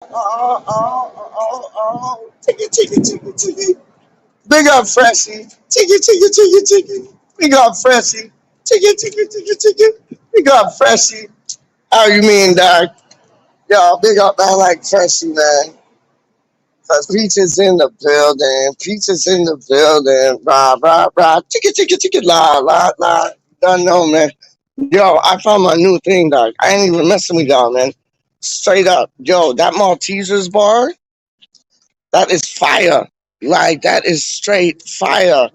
Oh. Ticky. Big up Freshie. Ticky. Big up Freshie. Ticky. Big up Freshie. How you mean, dog? Yo, big up man like Freshie, man. Cause Peach is in the building. Peach is in the building. Rah. Ticky, la. Don't know, man. Yo, I found my new thing, dog. I ain't even messing with y'all, man. Straight up. Yo, that Maltesers bar, that is fire. Like, that is straight fire.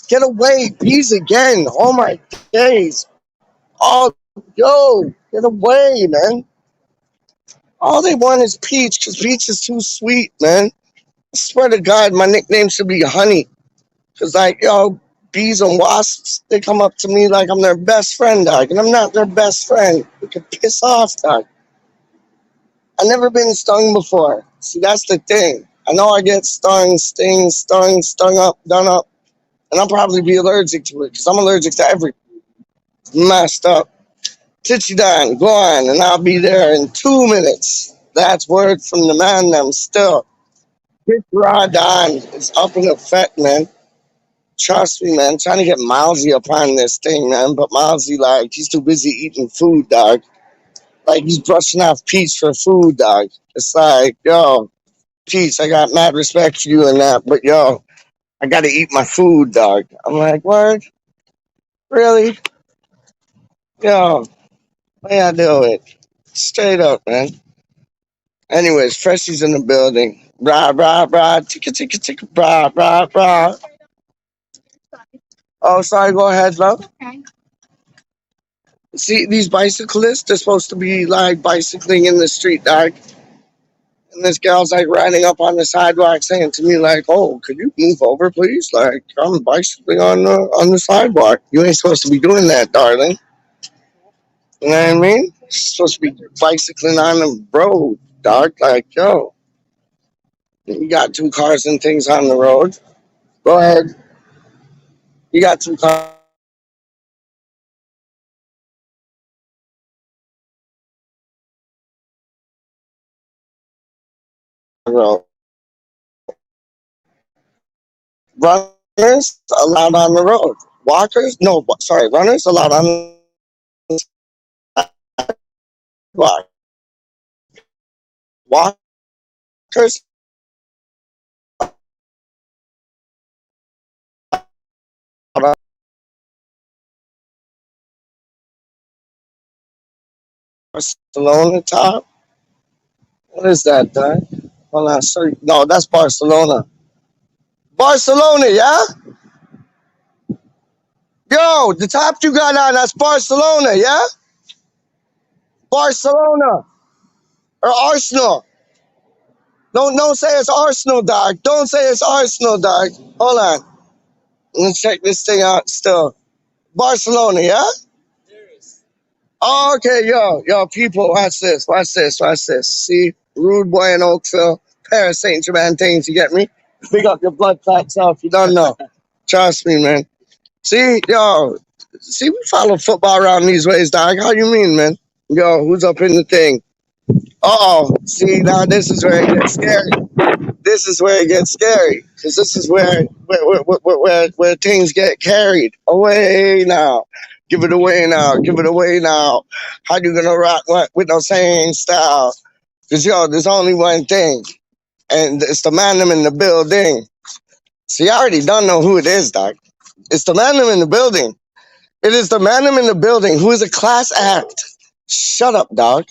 Get away, peas again. Oh my days. Oh, yo, get away, man. All they want is Peach, because Peach is too sweet, man. I swear to God, my nickname should be Honey. Because, like, yo, bees and wasps, they come up to me like I'm their best friend, dog. And I'm not their best friend. They could piss off, dog. I've never been stung before. See, that's the thing. I know I get stung, stung up, done up. And I'll probably be allergic to it because I'm allergic to everything. Messed up. TicH done, go on, and I'll be there in 2 minutes. That's word from the man them still. TicH Rod on is up in effect, man. Trust me, man. Trying to get Milesy upon this thing, man. But Milesy, like, he's too busy eating food, dog. Like, he's brushing off Peach for food, dog. It's like, yo, Peach, I got mad respect for you and that, but yo, I gotta eat my food, dog. I'm like, what? Really? Yo, what y'all do it? Straight up, man. Anyways, Freshie's in the building. Brah. Ticka, brah. Oh, sorry, go ahead, love. See, these bicyclists, they're supposed to be like bicycling in the street, dog. And this gal's like riding up on the sidewalk saying to me, like, oh, could you move over, please? Like, I'm bicycling on the sidewalk. You ain't supposed to be doing that, darling. You know what I mean? You're supposed to be bicycling on the road, dog. Like, yo, you got two cars and things on the road. Go ahead. You got two cars on the road. Runners allowed on the road. Walkers, no, sorry, runners allowed on the sidewalk. Walkers allowed on Barcelona top. What is that, dog? Hold on, sorry. No, that's Barcelona. Barcelona, yeah? Yo, the top you got on, that's Barcelona, yeah? Barcelona or Arsenal. Don't say it's Arsenal, dog. Don't say it's Arsenal, dog. Hold on. Let's check this thing out still. Barcelona, yeah? Oh, okay, yo, people, watch this. See, Rude Boy in Oakville, Paris Saint Germain things, you get me? Big up your blood clot self, you don't know. Trust me, man. See, we follow football around these ways, dog. How you mean, man? Yo, who's up in the thing? Uh-oh, see, now this is where it gets scary. This is where it gets scary because this is where things get carried away now. Give it away now. Give it away now. How you gonna rock what with no same style? Cause yo, there's only one thing, and it's the man them in the building. See, I already don't know who it is, doc. It's the man them in the building. It is the man them in the building who is a class act. Shut up, dog.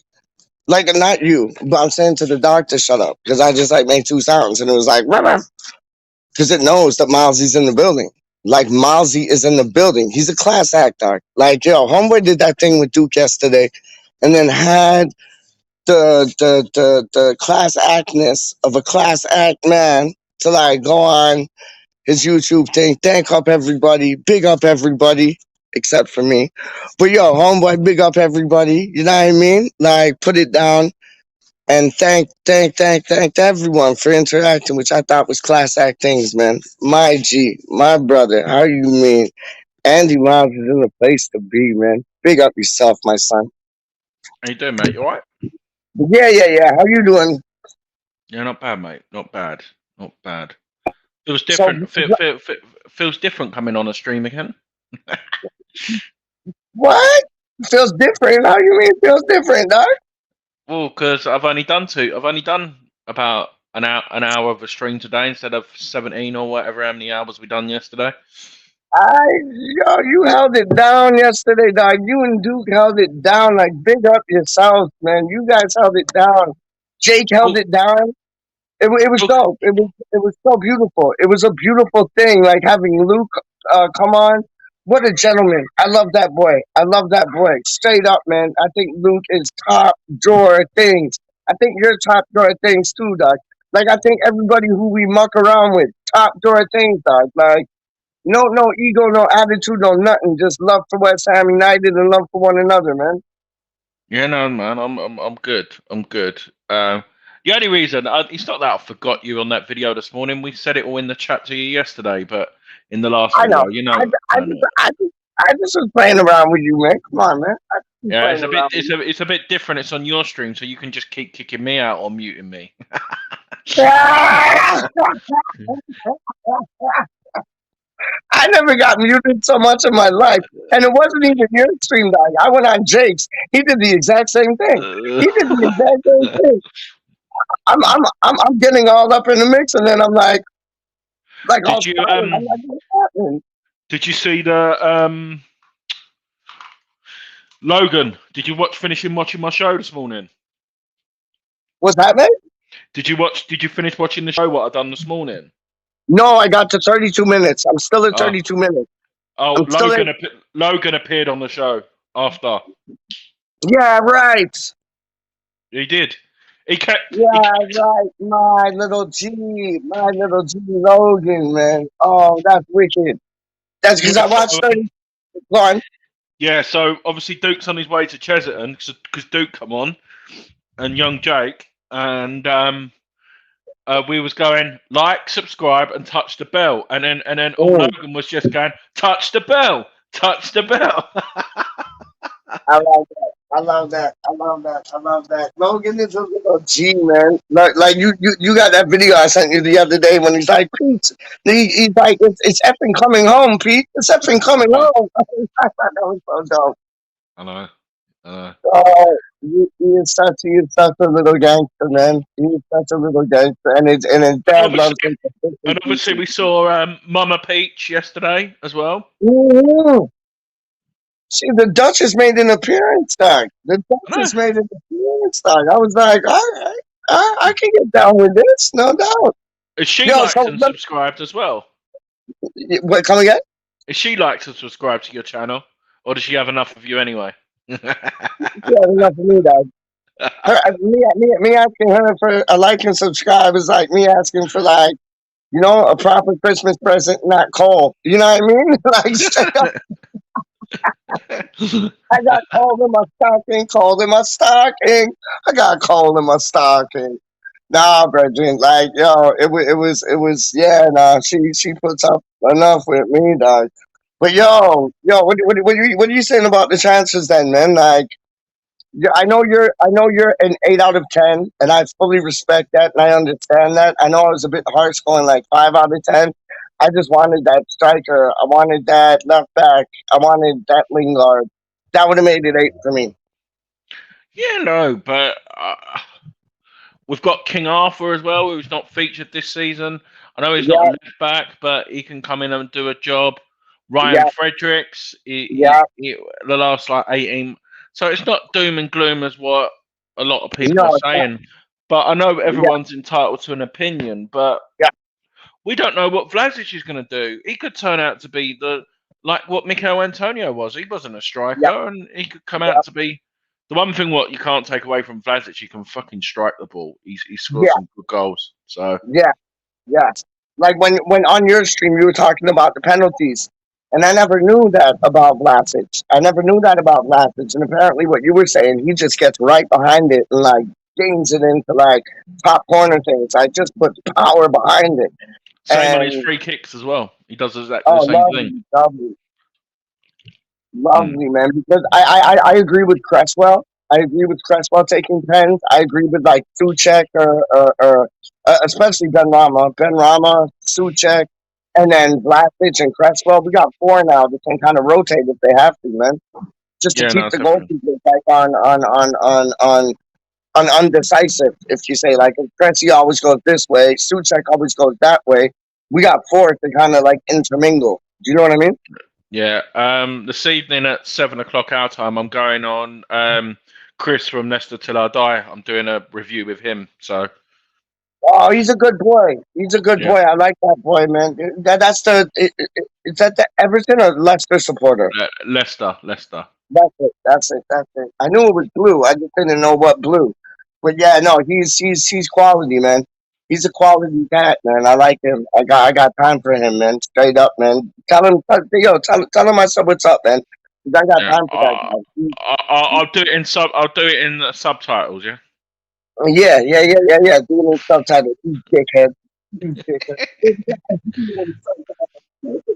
Like not you, but I'm saying to the dog to shut up because I just like made two sounds and it was like because it knows that Miles's in the building. Like Milesy is in the building. He's a class act, dog. Like yo, homeboy did that thing with Duke yesterday, and then had the class actness of a class act man to like go on his YouTube thing, thank up everybody, big up everybody except for me. But yo, homeboy, big up everybody. You know what I mean? Like put it down and thank everyone for interacting, which I thought was class act things, man. My G, my brother, how you mean? Andy Miles is in the place to be, man. Big up yourself, my son. How you doing, mate? You alright? Yeah. How you doing? Yeah, not bad, mate. Not bad. Not bad. Feels So different. Feels different coming on a stream again. what? Feels different. How you mean it feels different, dog? Well, because I've only done about an hour of a stream today instead of 17 or whatever how many hours we done yesterday. You held it down yesterday, dog. You and Duke held it down. Like, big up yourselves, man. You guys held it down. Jake held Well, it down. It was look, dope. It was so beautiful. It was a beautiful thing, like having Luke come on. What a gentleman. I love that boy. I love that boy. Straight up, man. I think Luke is top drawer things. I think you're top drawer things too, dog. Like, I think everybody who we muck around with, top drawer things, dog. Like, no ego, no attitude, no nothing. Just love for West Ham United and love for one another, man. yeah, no, man, I'm good. I'm good. The only reason it's not that I forgot you on that video this morning. We said it all in the chat to you yesterday, but in the last I know. video, I know. I just was playing around with you, man. Come on, man. I just was Yeah, playing around with it's a bit different. It's on your stream, so you can just keep kicking me out or muting me. you. I never got muted so much in my life. And it wasn't even your stream, dog. I went on Jake's. He did the exact same thing. He did the exact same thing. I'm getting all up in the mix, and then I'm like all Did you silent. I'm like, what's happening? did you see the Logan? Did you watching my show this morning? What's happening? Did you finish watching the show? What I done this morning? No, I got to 32 minutes. I'm still at Oh, 32 minutes. oh, I'm still at. Logan appeared on the show after. Yeah, right. He did. He kept. Yeah, right. My little G Logan, man. Oh, that's wicked. That's because Yeah. I watched 30. Go on. Yeah. So obviously Duke's on his way to Cheserton because Duke come on and young Jake and we was going like, subscribe, and touch the bell, and then all Mm, Logan was just going touch the bell, touch the bell. I love that. I love that. I love that. I love that. Logan is a little G, man. Like you got that video I sent you the other day when he's like, Pete. He's like, it's effing coming home, Pete. It's effing coming home. I thought that was so dope. I know. I know. Oh, he is such a little gangster, man. He is such a little gangster, and his And dad obviously, loves him. we saw Mama Peach yesterday as well. Mm-hmm. See, the Duchess made an appearance, Doc. The I know. Duchess made an appearance, Doc. I was like, all right, I can get down with this, no doubt. Is she Yo, liked so and subscribed as well? what? Come again? Is she liked and subscribed to your channel, or does she have enough of you anyway? Yeah, enough for me, Doc. Me asking her for a like and subscribe is like me asking for like a proper Christmas present, not coal. You know what I mean? Like straight up, I got coal in my stocking, coal in my stocking. I got coal in my stocking. Nah, Brethren, like it was yeah, nah. She puts up enough with me, dog. But what are you saying about the transfers then, man? Like, yeah, I know you're an 8 out of 10, and I fully respect that, and I understand that. I know I was a bit harsh going like 5 out of 10. I just wanted that striker. I wanted that left back. I wanted that Lingard. That would have made it 8 for me. Yeah, no, but we've got King Arthur as well, who's not featured this season. I know he's not a Yeah, left back, but he can come in and do a job. Ryan yeah, Fredericks, yeah. the last like 18. So it's not doom and gloom as what a lot of people are No, it's not. saying. But I know Yeah, everyone's entitled to an opinion, but yeah, we don't know what Vlasic is going to do. He could turn out to be like what Mikel Antonio was. He wasn't a yeah, striker, and he could come yeah, out to be the one thing. What you can't take away from Vlasic, he can fucking strike the ball. He scores yeah, some good goals. So yeah. Yeah. Like when on your stream you were talking about the penalties. And I never knew that about Vlasic. I never knew that about Vlasic. And apparently what you were saying, he just gets right behind it and like gains it into like top corner things. I just put power behind it. same on his And free kicks as well. He does exactly the oh, same thing. lovely, lovely, Mm. lovely, man. Because I agree with Cresswell. I agree with Cresswell taking pens. I agree with like Suchek or especially Ben Rama. Ben Rama, Suchek, and then Vlasic and Cresswell. We got four now that can kind of rotate if they have to, man. Just to Yeah, keep no, the definitely. goalkeepers like on undecisive. If you say like if Cressy always goes this way, Suchek always goes that way. We got four to kind of like intermingle. Do you know what I mean? Yeah. This evening at 7 o'clock our time, I'm going on Chris from Leicester Till I Die. I'm doing a review with him. So Oh, he's a good boy. He's a good yeah, boy. I like that boy, man. That's is that the Everton or Leicester supporter? Leicester. That's it. That's it. That's it. I knew it was blue. I just didn't know what blue. But yeah, no, he's quality, man. He's a quality cat, man. I like him. I got time for him, man. Straight up, man. Tell him I said what's up, man. 'Cause I got Yeah. time for that guy. I'll do it in sub. I'll do it in the subtitles. Yeah. Yeah. Doing subtitles. You dickhead. You dickhead.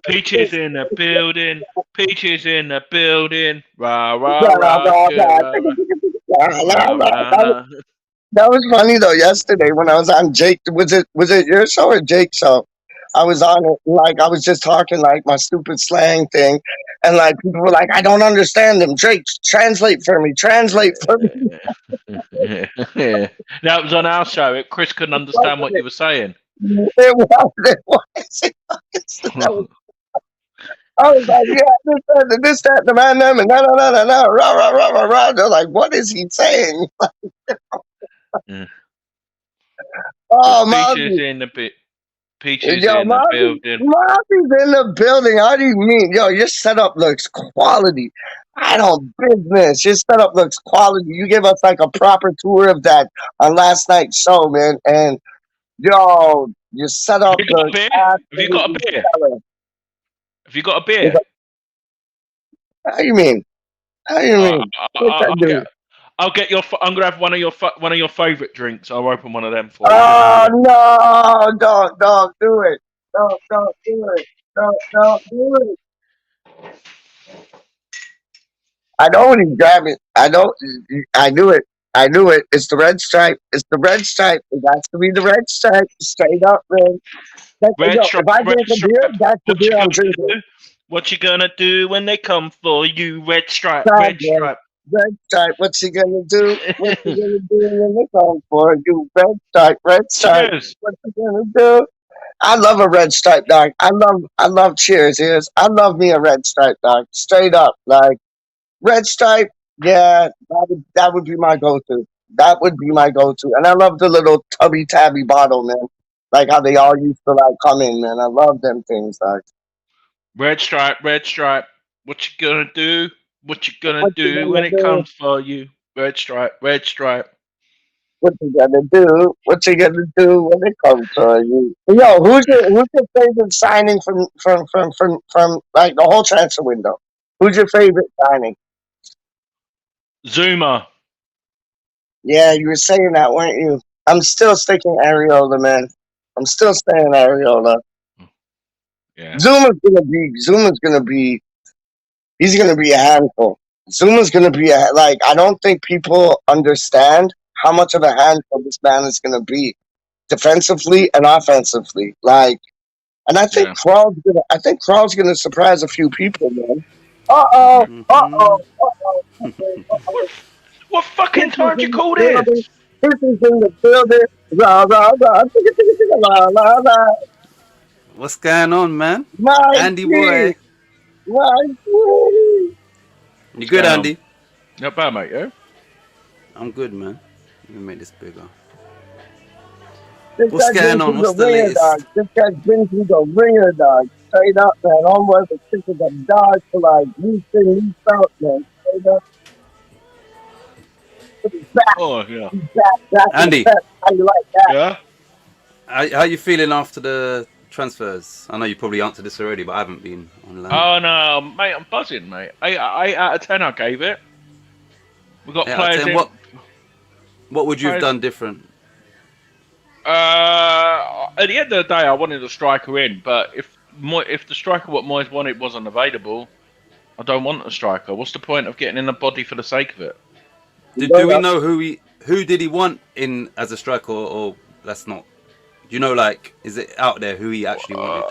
Peaches in the building. Peaches in the building. Rah rah That rah. Rah rah rah rah. Rah. was funny though. Yesterday when I was on Jake, was it your show or Jake's show? I was on it, like I was just talking like my stupid slang thing, and like people were like, "I don't understand them." Jake, translate for me. Translate for me. Yeah. That was on our show. Chris couldn't understand what you were saying. It was. It was. That was. I was like, yeah, this, that, the man, them, and no, rah, rah, rah, rah, rah. They're like, what is he saying? Yeah. Oh, Peaches Mozzie. in the bit. Peaches Yo, in the Mozzie's building. in the building. How do you mean? Yo, your setup looks quality. I don't business. Your setup looks quality. You gave us like a proper tour of that on last night's show, man. And yo, your Have setup you got a looks beer? Have you got a absolutely beer? stellar. Have you got a beer? How you mean? How you Uh, mean? What's that I'll get. do? I'll get your. I'm gonna have one of your favorite drinks. I'll open one of them for you. Oh no! Don't do it! Don't do it! Don't do it! I know when he's grabbing. I know. I knew it. I knew it. It's the red stripe. It's the red stripe. It has to be the red stripe. Straight up, man. Red Yo, stripe, if I red drink a beer, stripe. that's the What beer you I'm gonna drinking. do? What you gonna do when they come for you? Red stripe, Stop, red man. stripe. Red stripe. What's he gonna do? What's he gonna do when they come for you? Red stripe. Red stripe. Cheers. What's he gonna do? I love a red stripe dog. I love Cheers. Ears. I love me a red stripe dog. Straight up, like. Red stripe, yeah, that would be my go-to. That would be my go-to. And I love the little tubby tabby bottle, man. Like how they all used to like come in, man. I love them things. Like Red stripe, red stripe. What you gonna do? What you gonna what you do when gonna it do? comes for you? Red stripe, red stripe. What you gonna do? What you gonna do when it comes to you? Yo, who's your favorite signing from like the whole transfer window? Who's your favorite signing? Zuma. Yeah, you were saying that, weren't you? I'm still sticking Areola, man. I'm still staying Areola. Yeah, Zuma's gonna be he's gonna be a handful. Zuma's gonna be like I don't think people understand how much of a handful this man is gonna be defensively and offensively. Like and yeah. I think Crawl's gonna surprise a few people, man. Uh oh, uh Mm-hmm. oh, uh oh, uh oh, uh What oh. what fucking This is time do you in the call building. this? This is in the building. Rah rah rah. Ticka, ticka, ticka, la la la. What's going on, man? My Andy G, boy. my G. You What's good, going on? Andy? Not bad, mate. Yeah. I'm good, man. Let me make this bigger. This What's guy's been going on? through the What's the ringer, dog. latest? This guy's been through the ringer, dog. Straight up, man. Homeboy was sick of the dog for like weeks in, weeks out, man. Straight up. But he's back. Oh yeah. He's back in the Andy, set. How you like that? Yeah. how you feeling after the transfers? I know you probably answered this already, but I haven't been online. Oh no, mate. I'm buzzing, mate. Eight out of 10. I gave it. We got 8 out of players 10. in. What would you have Players. done different? At the end of the day, I wanted a striker in, but if the striker what Moyes wanted wasn't available, I don't want a striker. What's the point of getting in a body for the sake of it? Do we know who did he want in as a striker, or that's not? Do you know, like, is it out there who he actually wanted?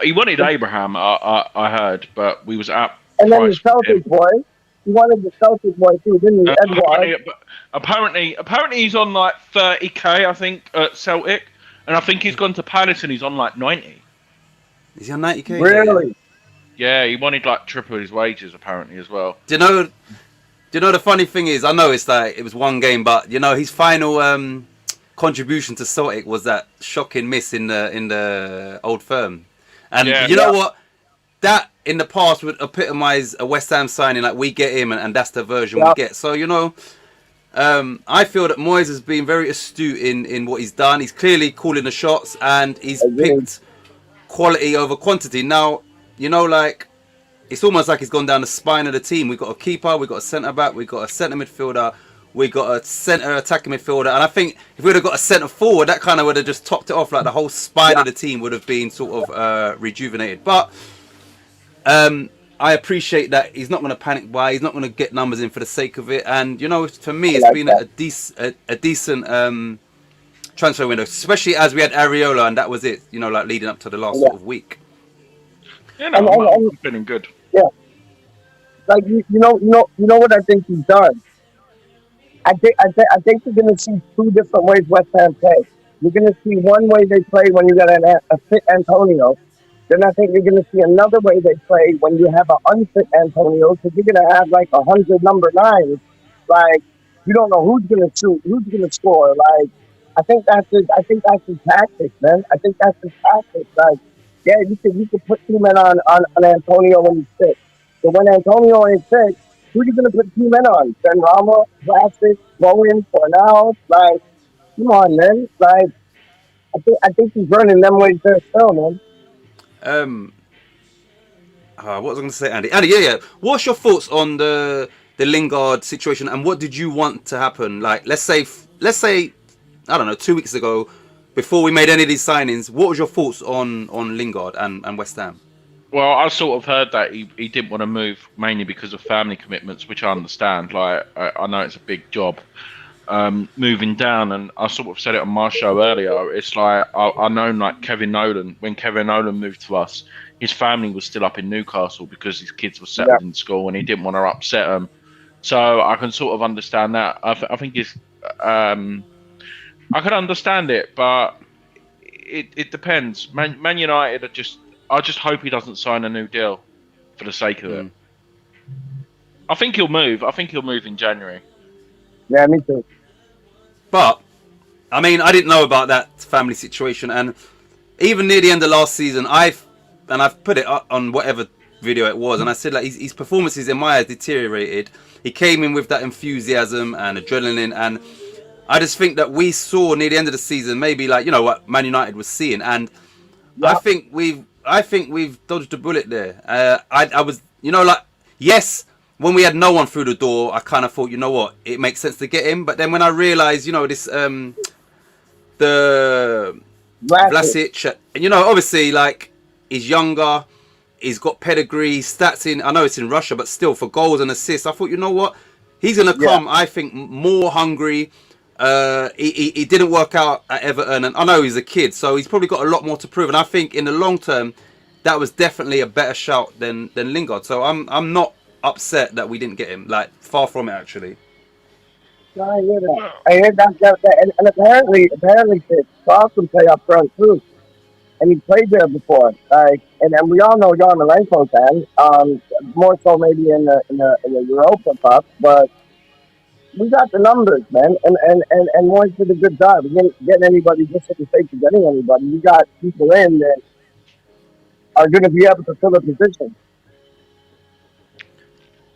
He wanted Abraham, I heard, but we was out And then the priced with him. Celtic boy. He wanted the Celtic boy too, didn't he? Edward. Apparently he's on like 30k, I think, at Celtic, and I think he's gone to Palace and he's on like 90. Is he on 90k? Really? Yeah, he wanted like triple his wages apparently as well. Do you know the funny thing is? I know it's like it was one game, but you know his final contribution to Celtic was that shocking miss in the Old Firm, and you know what? That in the past would epitomise a West Ham signing, like we get him, and that's the version we get. So you know, I feel that Moyes has been very astute in what he's done. He's clearly calling the shots, and he's picked quality over quantity. Now, you know, like it's almost like he's gone down the spine of the team. We've got a keeper, we've got a centre back, we've got a centre midfielder, we got a centre attacking midfielder, and I think if we'd have got a centre forward, that kind of would have just topped it off. Like the whole spine of the team would have been sort of rejuvenated. But I appreciate that he's not going to panic buy. He's not going to get numbers in for the sake of it. And you know, for me, it's been a decent transfer window, especially as we had Areola, and that was it. You know, like leading up to the last sort of week. Yeah, no, I'm feeling good. Yeah, like you know what I think he's done. I think you're going to see two different ways West Ham play. You're going to see one way they play when you got a fit Antonio. Then I think you're going to see another way they play when you have an unfit Antonio, because you're going to have like 100 number 9s. Like, you don't know who's going to shoot, who's going to score. Like, I think that's his tactic, man. I think that's his tactic. Like, yeah, you could put 2 men on Antonio when he's fit. But when Antonio ain't fit, who are you going to put 2 men on? Ben Rama, Classic, Bowen, Cornell? Like, come on, man. Like, I think he's running them ways there still, man. What was I going to say, Andy? Andy, yeah. What's your thoughts on the Lingard situation, and what did you want to happen? Like, let's say, I don't know, 2 weeks ago, before we made any of these signings, what was your thoughts on Lingard and West Ham? Well, I sort of heard that he didn't want to move mainly because of family commitments, which I understand. Like, I know it's a big job. Moving down, and I sort of said it on my show earlier, it's like I know, like Kevin Nolan, when Kevin Nolan moved to us, his family was still up in Newcastle because his kids were settled in school and he didn't want to upset them. So I can sort of understand that. I think it's I can understand it, but it depends. Man United I just hope he doesn't sign a new deal for the sake of it. I think he'll move. I think he'll move in January. Yeah, me too. But, I mean, I didn't know about that family situation, and even near the end of last season, I've put it up on whatever video it was, and I said, like, his performances in my eyes deteriorated. He came in with that enthusiasm and adrenaline, and I just think that we saw near the end of the season, maybe like, you know, what Man United was seeing, and I think we've dodged a bullet there. I was, you know, like, yes, when we had no one through the door, I kind of thought, you know what, it makes sense to get him. But then when I realised, you know, this the Vlasic, and you know, obviously, like, he's younger, he's got pedigree, stats in. I know it's in Russia, but still for goals and assists, I thought, you know what, he's gonna come. I think more hungry. He didn't work out at Everton, and I know he's a kid, so he's probably got a lot more to prove. And I think in the long term, that was definitely a better shout than Lingard. So I'm not upset that we didn't get him. Like, far from it, actually. No, I hear that. I hear that, and apparently Klaus can play up front too, and he played there before. Like, and we all know Yarmolenko can. More so maybe in the Europa Cup, but we got the numbers, man, and Moyes did a good job. We didn't get anybody just for the sake of getting anybody. We got people in that are going to be able to fill a position.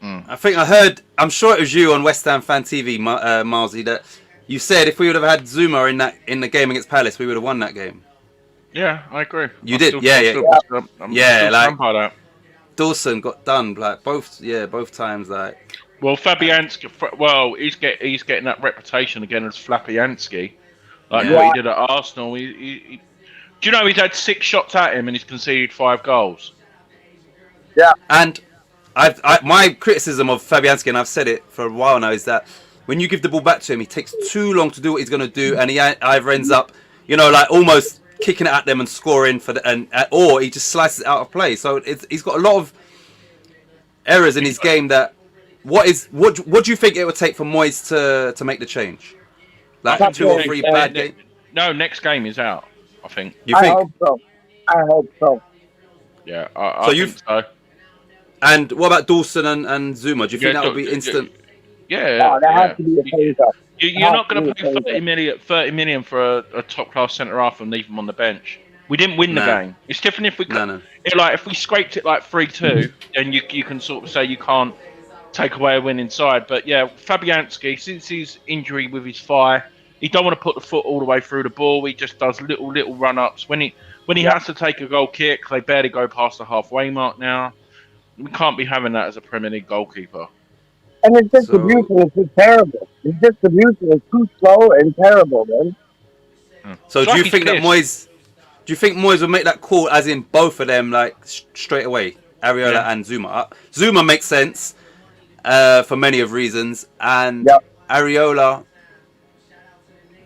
I think I heard, I'm sure it was you on West Ham Fan TV, Marzi, that you said if we would have had Zuma in the game against Palace, we would have won that game. Yeah, I agree. You did, like, Dawson got done, like, both times, like. Well, Fabianski, he's getting that reputation again as Flapianski, like what he did at Arsenal. Do you know he's had 6 shots at him and he's conceded 5 goals? Yeah, and my criticism of Fabianski, and I've said it for a while now, is that when you give the ball back to him, he takes too long to do what he's going to do, and he either ends up, you know, like almost kicking it at them and scoring for the, or he just slices it out of play. So he's got a lot of errors in his game. That what do you think it would take for Moyes to make the change? Like 2 or 3 bad games? No, next game is out, I think. You think? I hope so. Yeah, I think so. And what about Dawson and Zuma? Do you think that would be instant? Yeah. That has to be a phase up. You're not going to pay 30 million for a top class centre half and leave him on the bench. We didn't win the game. It's different if we like if we scraped it like 3-2, then you can sort of say you can't take away a win inside. But yeah, Fabianski, since his injury with his thigh, he don't want to put the foot all the way through the ball. He just does little run ups. When he has to take a goal kick, they barely go past the halfway mark now. We can't be having that as a Premier League goalkeeper. And his distribution is just terrible. His distribution is too slow and terrible, man. So do you think that Moyes? Do you think Moyes would make that call, as in both of them, like straight away, Areola and Zuma? Zuma makes sense for many of reasons, and Areola,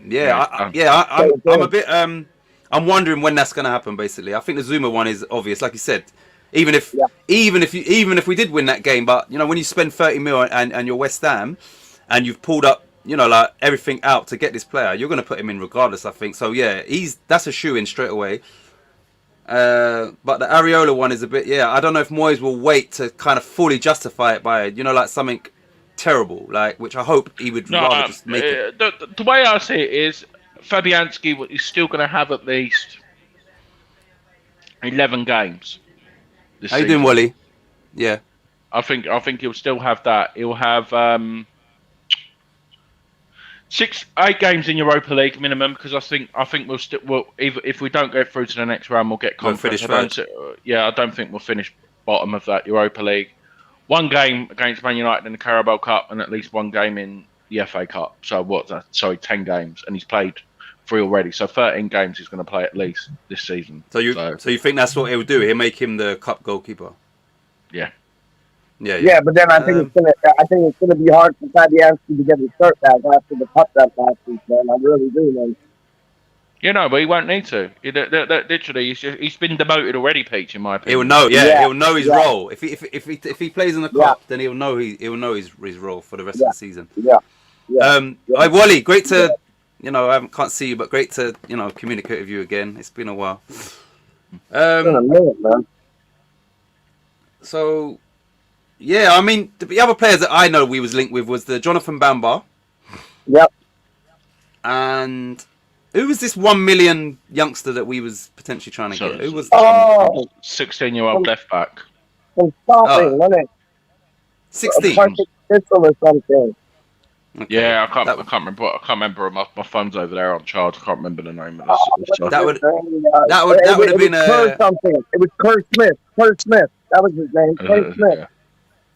I'm a bit. I'm wondering when that's going to happen. Basically, I think the Zuma one is obvious, like you said. Even if we did win that game, but you know, when you spend 30 mil and you're West Ham, and you've pulled up, you know, like everything out to get this player, you're going to put him in regardless, I think. So yeah, that's a shoe-in straight away. But the Areola one is a bit, I don't know if Moyes will wait to kind of fully justify it by, you know, like something terrible, like, which I hope he would rather just make it. The way I see it is, Fabianski is still going to have at least 11 games. How you doing, Wally? Yeah. I think he'll still have that. He'll have 6-8 games in Europa League minimum, because I think we'll if we don't go through to the next round, we'll get conference. I don't think we'll finish bottom of that Europa League. 1 game against Man United in the Carabao Cup, and at least 1 game in the FA Cup. So 10 games, and he's played 3 already. So 13 games he's going to play at least this season. So you think that's what he'll do? He'll make him the cup goalkeeper. Yeah. Yeah, but then I think it's gonna be hard for Fabianski to get his start back after the pup that last week, man. I really do, man. You know, but he won't need to. Literally, he's been demoted already, Peach, in my opinion. He'll know, he'll know his role. If he plays in the cup, then he'll know his role for the rest of the season. Hi, Wally, great to. You know, I can't see you, but great to, you know, communicate with you again. It's been a while. It's been a minute, man. So, I mean, the other players that I know we was linked with was the Jonathan Bamba. Yep. And who was this 1 million youngster that we was potentially trying to get? Who was 16-year-old left back? From Scotland, wasn't it? 16. Or something. Okay. Yeah, I can't remember. My phone's over there on charge. I can't remember the name of this. That would have been something. It was Kurt Smith. That was his name. Kurt Smith. Yeah.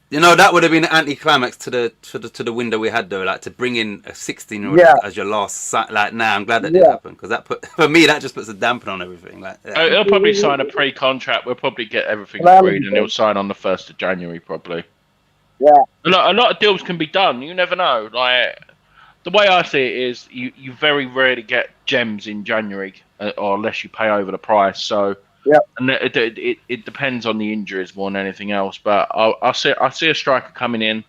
You know, that would have been an anticlimax to the window we had though, like to bring in a 16-year-old as your last. Like, I'm glad that didn't happen, because that just puts a damper on everything. Like, he'll probably sign a pre-contract. We'll probably get everything agreed, and he'll sign on the 1st of January probably. Yeah. A lot of deals can be done. You never know. Like, the way I see it is, you very rarely get gems in January, or unless you pay over the price. So, and it depends on the injuries more than anything else. But I see a striker coming in.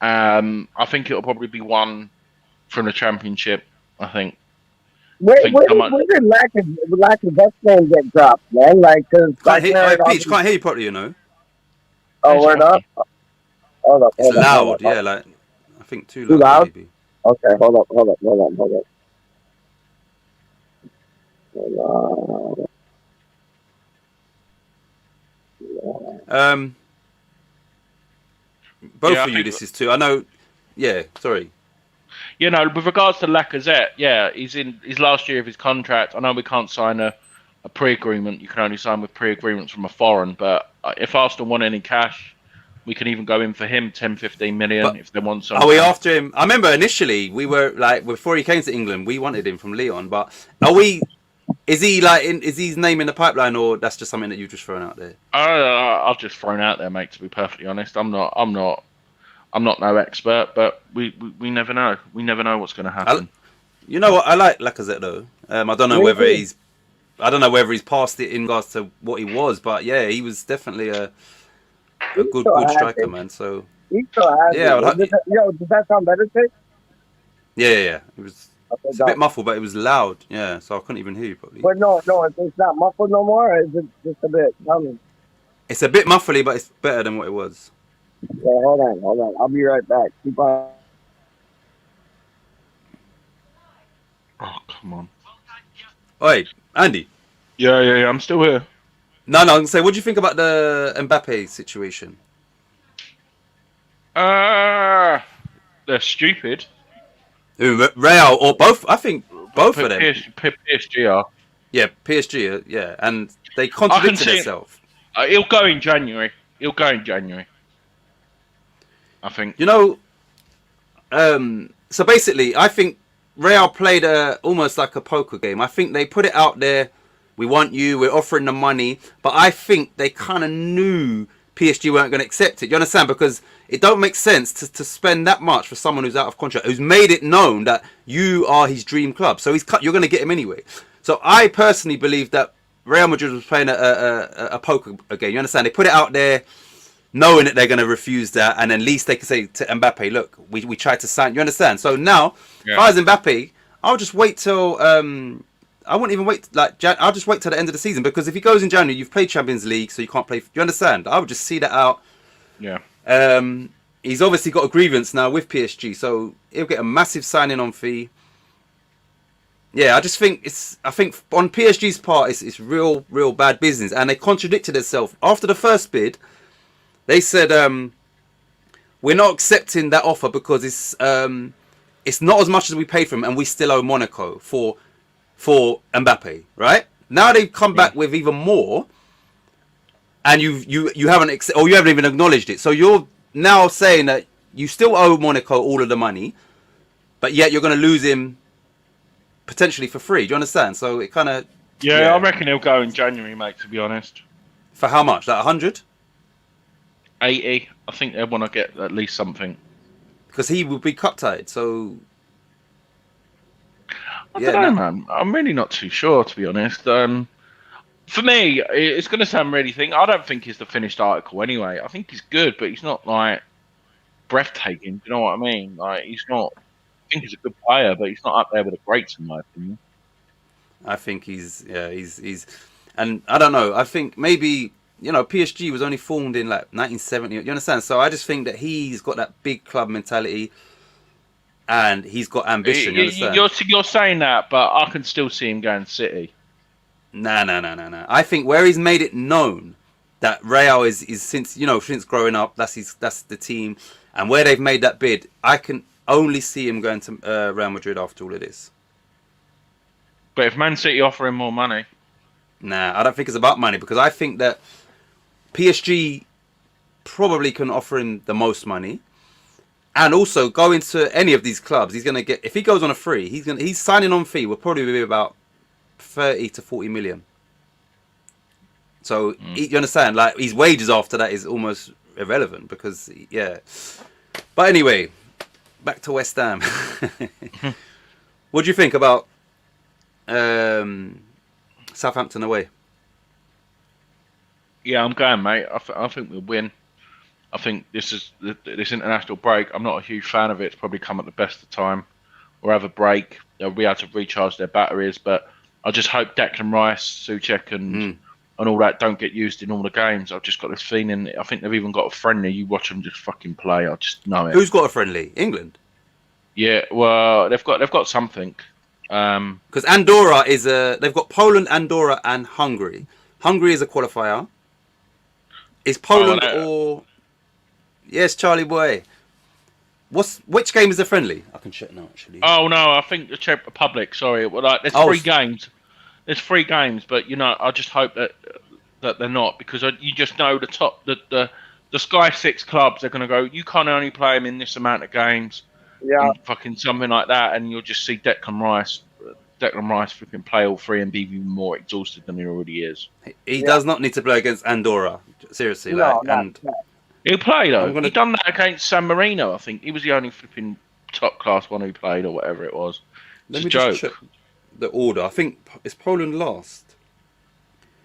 I think it'll probably be one from the Championship. I think. Where did Lack of Best name get dropped, man? Like, cause Peach, can't hear you properly, you know. Oh, we're not. It's loud, like I think too loud. Maybe. Okay, hold up. Both of you, this is too. I know. Yeah, sorry. You know, with regards to Lacazette, he's in his last year of his contract. I know we can't sign a pre-agreement. You can only sign with pre-agreements from a foreign. But if Arsenal want any cash, we can even go in for him 10-15 million if they want something. Are we after him? I remember initially we were like, before he came to England, we wanted him from Lyon. But are we? Is he like? Is his name in the pipeline, or that's just something that you've just thrown out there? I've just thrown out there, mate. To be perfectly honest, I'm not I'm not no expert, but we never know. We never know what's going to happen. You know what? I like Lacazette though. I don't know Me whether too. he's passed it in regards to what he was, but yeah, he was definitely a He still good has striker, it. man. So He still has yeah, it. Does that sound better, Tick? yeah. It was. Okay, It's a bit muffled, but it was loud. Yeah, so I couldn't even hear you probably. But no, it's not muffled no more. Or is it just a bit? Tell me. It's a bit muffly, but it's better than what it was. Yeah, hold on. I'll be right back. Keep on. Oh, come on. Oi, Andy. Yeah. I'm still here. No, I'm gonna say, what do you think about the Mbappe situation? They're stupid. Who, Real or both? I think both of them. PSG are. Yeah, PSG. Yeah, and they contradicted see- themselves. He'll go in January. I think. You know, so basically, I think Real played almost like a poker game. I think they put it out there. We want you. We're offering the money, but I think they kind of knew PSG weren't going to accept it. You understand? Because it don't make sense to spend that much for someone who's out of contract, who's made it known that you are his dream club. So you're going to get him anyway. So I personally believe that Real Madrid was playing a poker game. You understand? They put it out there, knowing that they're going to refuse that, and at least they can say to Mbappe, look, we tried to sign. You understand? So now, if I was Mbappe, I'll just wait till I wouldn't even wait I'll just wait till the end of the season, because if he goes in January, you've played Champions League, so you can't play. You understand? I would just see that out. Yeah. He's obviously got a grievance now with PSG, so he'll get a massive signing on fee. Yeah, I think on PSG's part, it's real bad business, and they contradicted themselves after the first bid. They said we're not accepting that offer because it's not as much as we paid for him, and we still owe Monaco for Mbappe. Right now, they've come back with even more, and you haven't or you haven't even acknowledged it. So you're now saying that you still owe Monaco all of the money, but yet you're going to lose him potentially for free. Do you understand? So it kind of I reckon he'll go in January, mate. To be honest. For how much? Like 100? 80. I think they want to get at least something. Because he will be cup tied, so I don't know, man. I'm really not too sure, to be honest. For me, it's going to sound really I don't think he's the finished article anyway. I think he's good, but he's not like breathtaking. Do you know what I mean? Like he's not. I think he's a good player, but he's not up there with the greats in my opinion. I think he's, and I don't know. I think maybe, PSG was only formed in like 1970. You understand? So I just think that he's got that big club mentality, and he's got ambition. You understand? You're saying that, but I can still see him going City. No. I think where he's made it known that Real is since growing up, that's the team, and where they've made that bid, I can only see him going to Real Madrid after all of this. But if Man City offer him more money, I don't think it's about money, because I think that PSG probably can offer him the most money, and also go into any of these clubs. He's gonna get, if he goes on a free, he's signing on fee will probably be about 30 to 40 million. So you understand, like his wages after that is almost irrelevant, because But anyway, back to West Ham. What do you think about Southampton away? Yeah, I'm going, mate. I think we'll win. I think this international break, I'm not a huge fan of it. It's probably come at the best of time. We'll have a break. They'll be able to recharge their batteries. But I just hope Declan Rice, Souček, and all that don't get used in all the games. I've just got this feeling. I think they've even got a friendly. You watch them just fucking play. I just know it. Who's got a friendly? England? Yeah, well, they've got something. Because Andorra is they've got Poland, Andorra, and Hungary. Hungary is a qualifier. Is Poland or? Yes, Charlie boy. Which game is the friendly? I can check now, actually. Oh no, I think the Czech Republic. Sorry, well, there's 3 games. There's 3 games, but I just hope that they're not, because you just know the Sky 6 clubs are going to go. You can't only play them in this amount of games. Yeah. Fucking something like that, and you'll just see Declan Rice freaking play all 3 and be even more exhausted than he already is. He does not need to play against Andorra. Seriously, no. He'll play though. I'm gonna He done that against San Marino. I think he was the only flipping top class one who played or whatever it was. It's let a me just joke. check the order. I think is Poland last.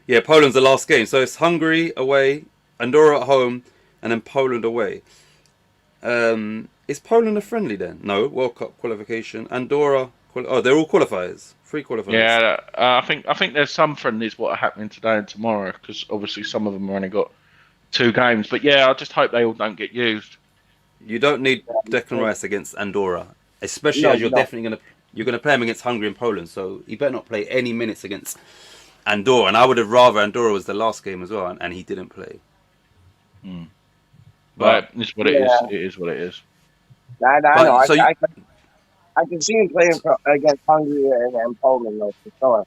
Yeah, Poland's the last game. So it's Hungary away, Andorra at home, and then Poland away. Is Poland a friendly then? No, World Cup qualification. Andorra. Oh, they're all qualifiers. 3 qualifiers. Yeah, I think there's some friendlies what are happening today and tomorrow because obviously some of them have only got 2 games. But yeah, I just hope they all don't get used. You don't need Declan Rice against Andorra, especially No, as you're no. definitely gonna play him against Hungary and Poland. So he better not play any minutes against Andorra. And I would have rather Andorra was the last game as well, and he didn't play. But it's what it is. Yeah. It is what it is. I But- know. so you- I can see him playing against Hungary and Poland, though, for sure.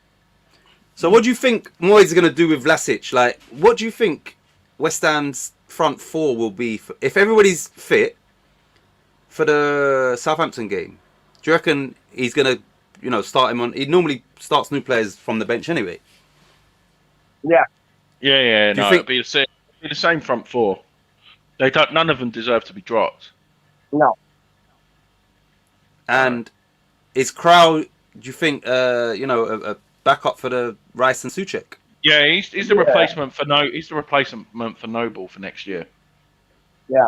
So what do you think Moyes is gonna do with Vlasic? Like, what do you think West Ham's front 4 will be if everybody's fit for the Southampton game? Do you reckon he's gonna, start him on? He normally starts new players from the bench anyway. Yeah. Yeah. Do you No, think- it'll be the same front 4. They don't. None of them deserve to be dropped. No. And is Crow, do you think, a backup for the Rice and Souček? Yeah, he's the replacement for He's the replacement for Noble for next year. Yeah.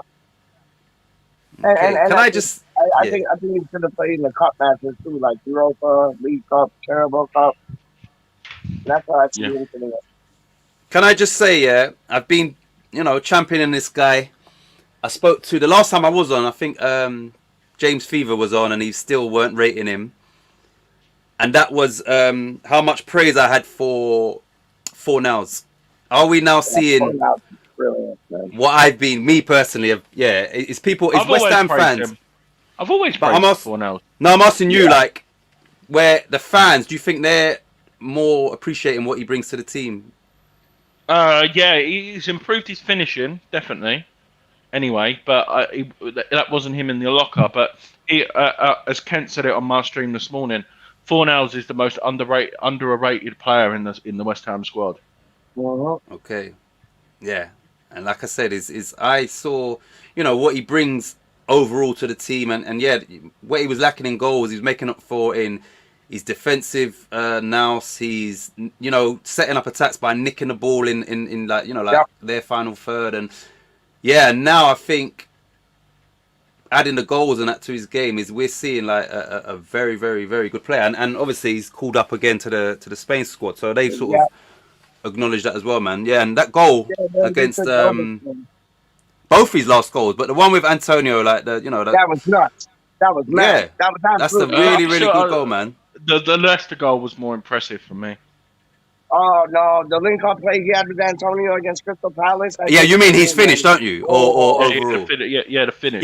Okay. And Can I just? I Yeah. think he should have played in the cup matches too, like Europa, League Cup, Carabao Cup. That's what I see him today. Can I just say, yeah, I've been, championing this guy. I spoke to the last time I was on. I think James Fever was on, and he still weren't rating him. And that was how much praise I had for Fornals. Are we now seeing Brilliant, man. what I've been, me personally? It's people, it's I've West always Ham praised fans. him. I've always But praised I'm Fornals. No, I'm asking you, like, where the fans, do you think they're more appreciating what he brings to the team? Yeah, he's improved his finishing definitely. Anyway, but that wasn't him in the locker. But he, as Kent said it on my stream this morning, Fornals is the most underrated player in the West Ham squad. Mm-hmm. Okay, yeah, and like I said, is I saw what he brings overall to the team, and yeah, what he was lacking in goals, he's making up for in his defensive nous. He's setting up attacks by nicking the ball in their final third, and yeah, now I think adding the goals and that to his game is we're seeing like a very, very, very good player, and obviously he's called up again to the Spain squad, so they sort of acknowledge that as well, man. Yeah, and that goal against both his last goals, but the one with Antonio, like that was nuts. That was mad. Yeah, that was that's the absolutely really good goal, man. The Leicester goal was more impressive for me. Oh no, the link-up play he had with Antonio against Crystal Palace. Yeah, you mean he's finished, don't you? Or overall? The finish.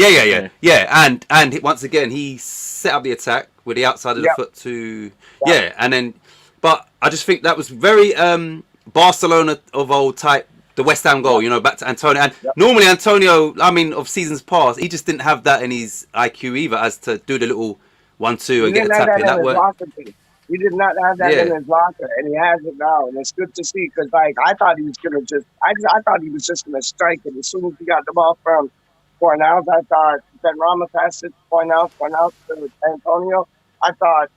Yeah. And once again, he set up the attack with the outside of the foot to and then. But I just think that was very Barcelona of old type. The West Ham goal, back to Antonio. And normally Antonio, of seasons past, he just didn't have that in his IQ either, as to do the little 1-2 and get a tap in. That worked. He did not have that in his locker, and he has it now, and it's good to see. Because I thought he was gonna I thought he was just gonna strike it as soon as he got the ball from Fornals. I thought then Rama passed it to Fornals to Antonio. I thought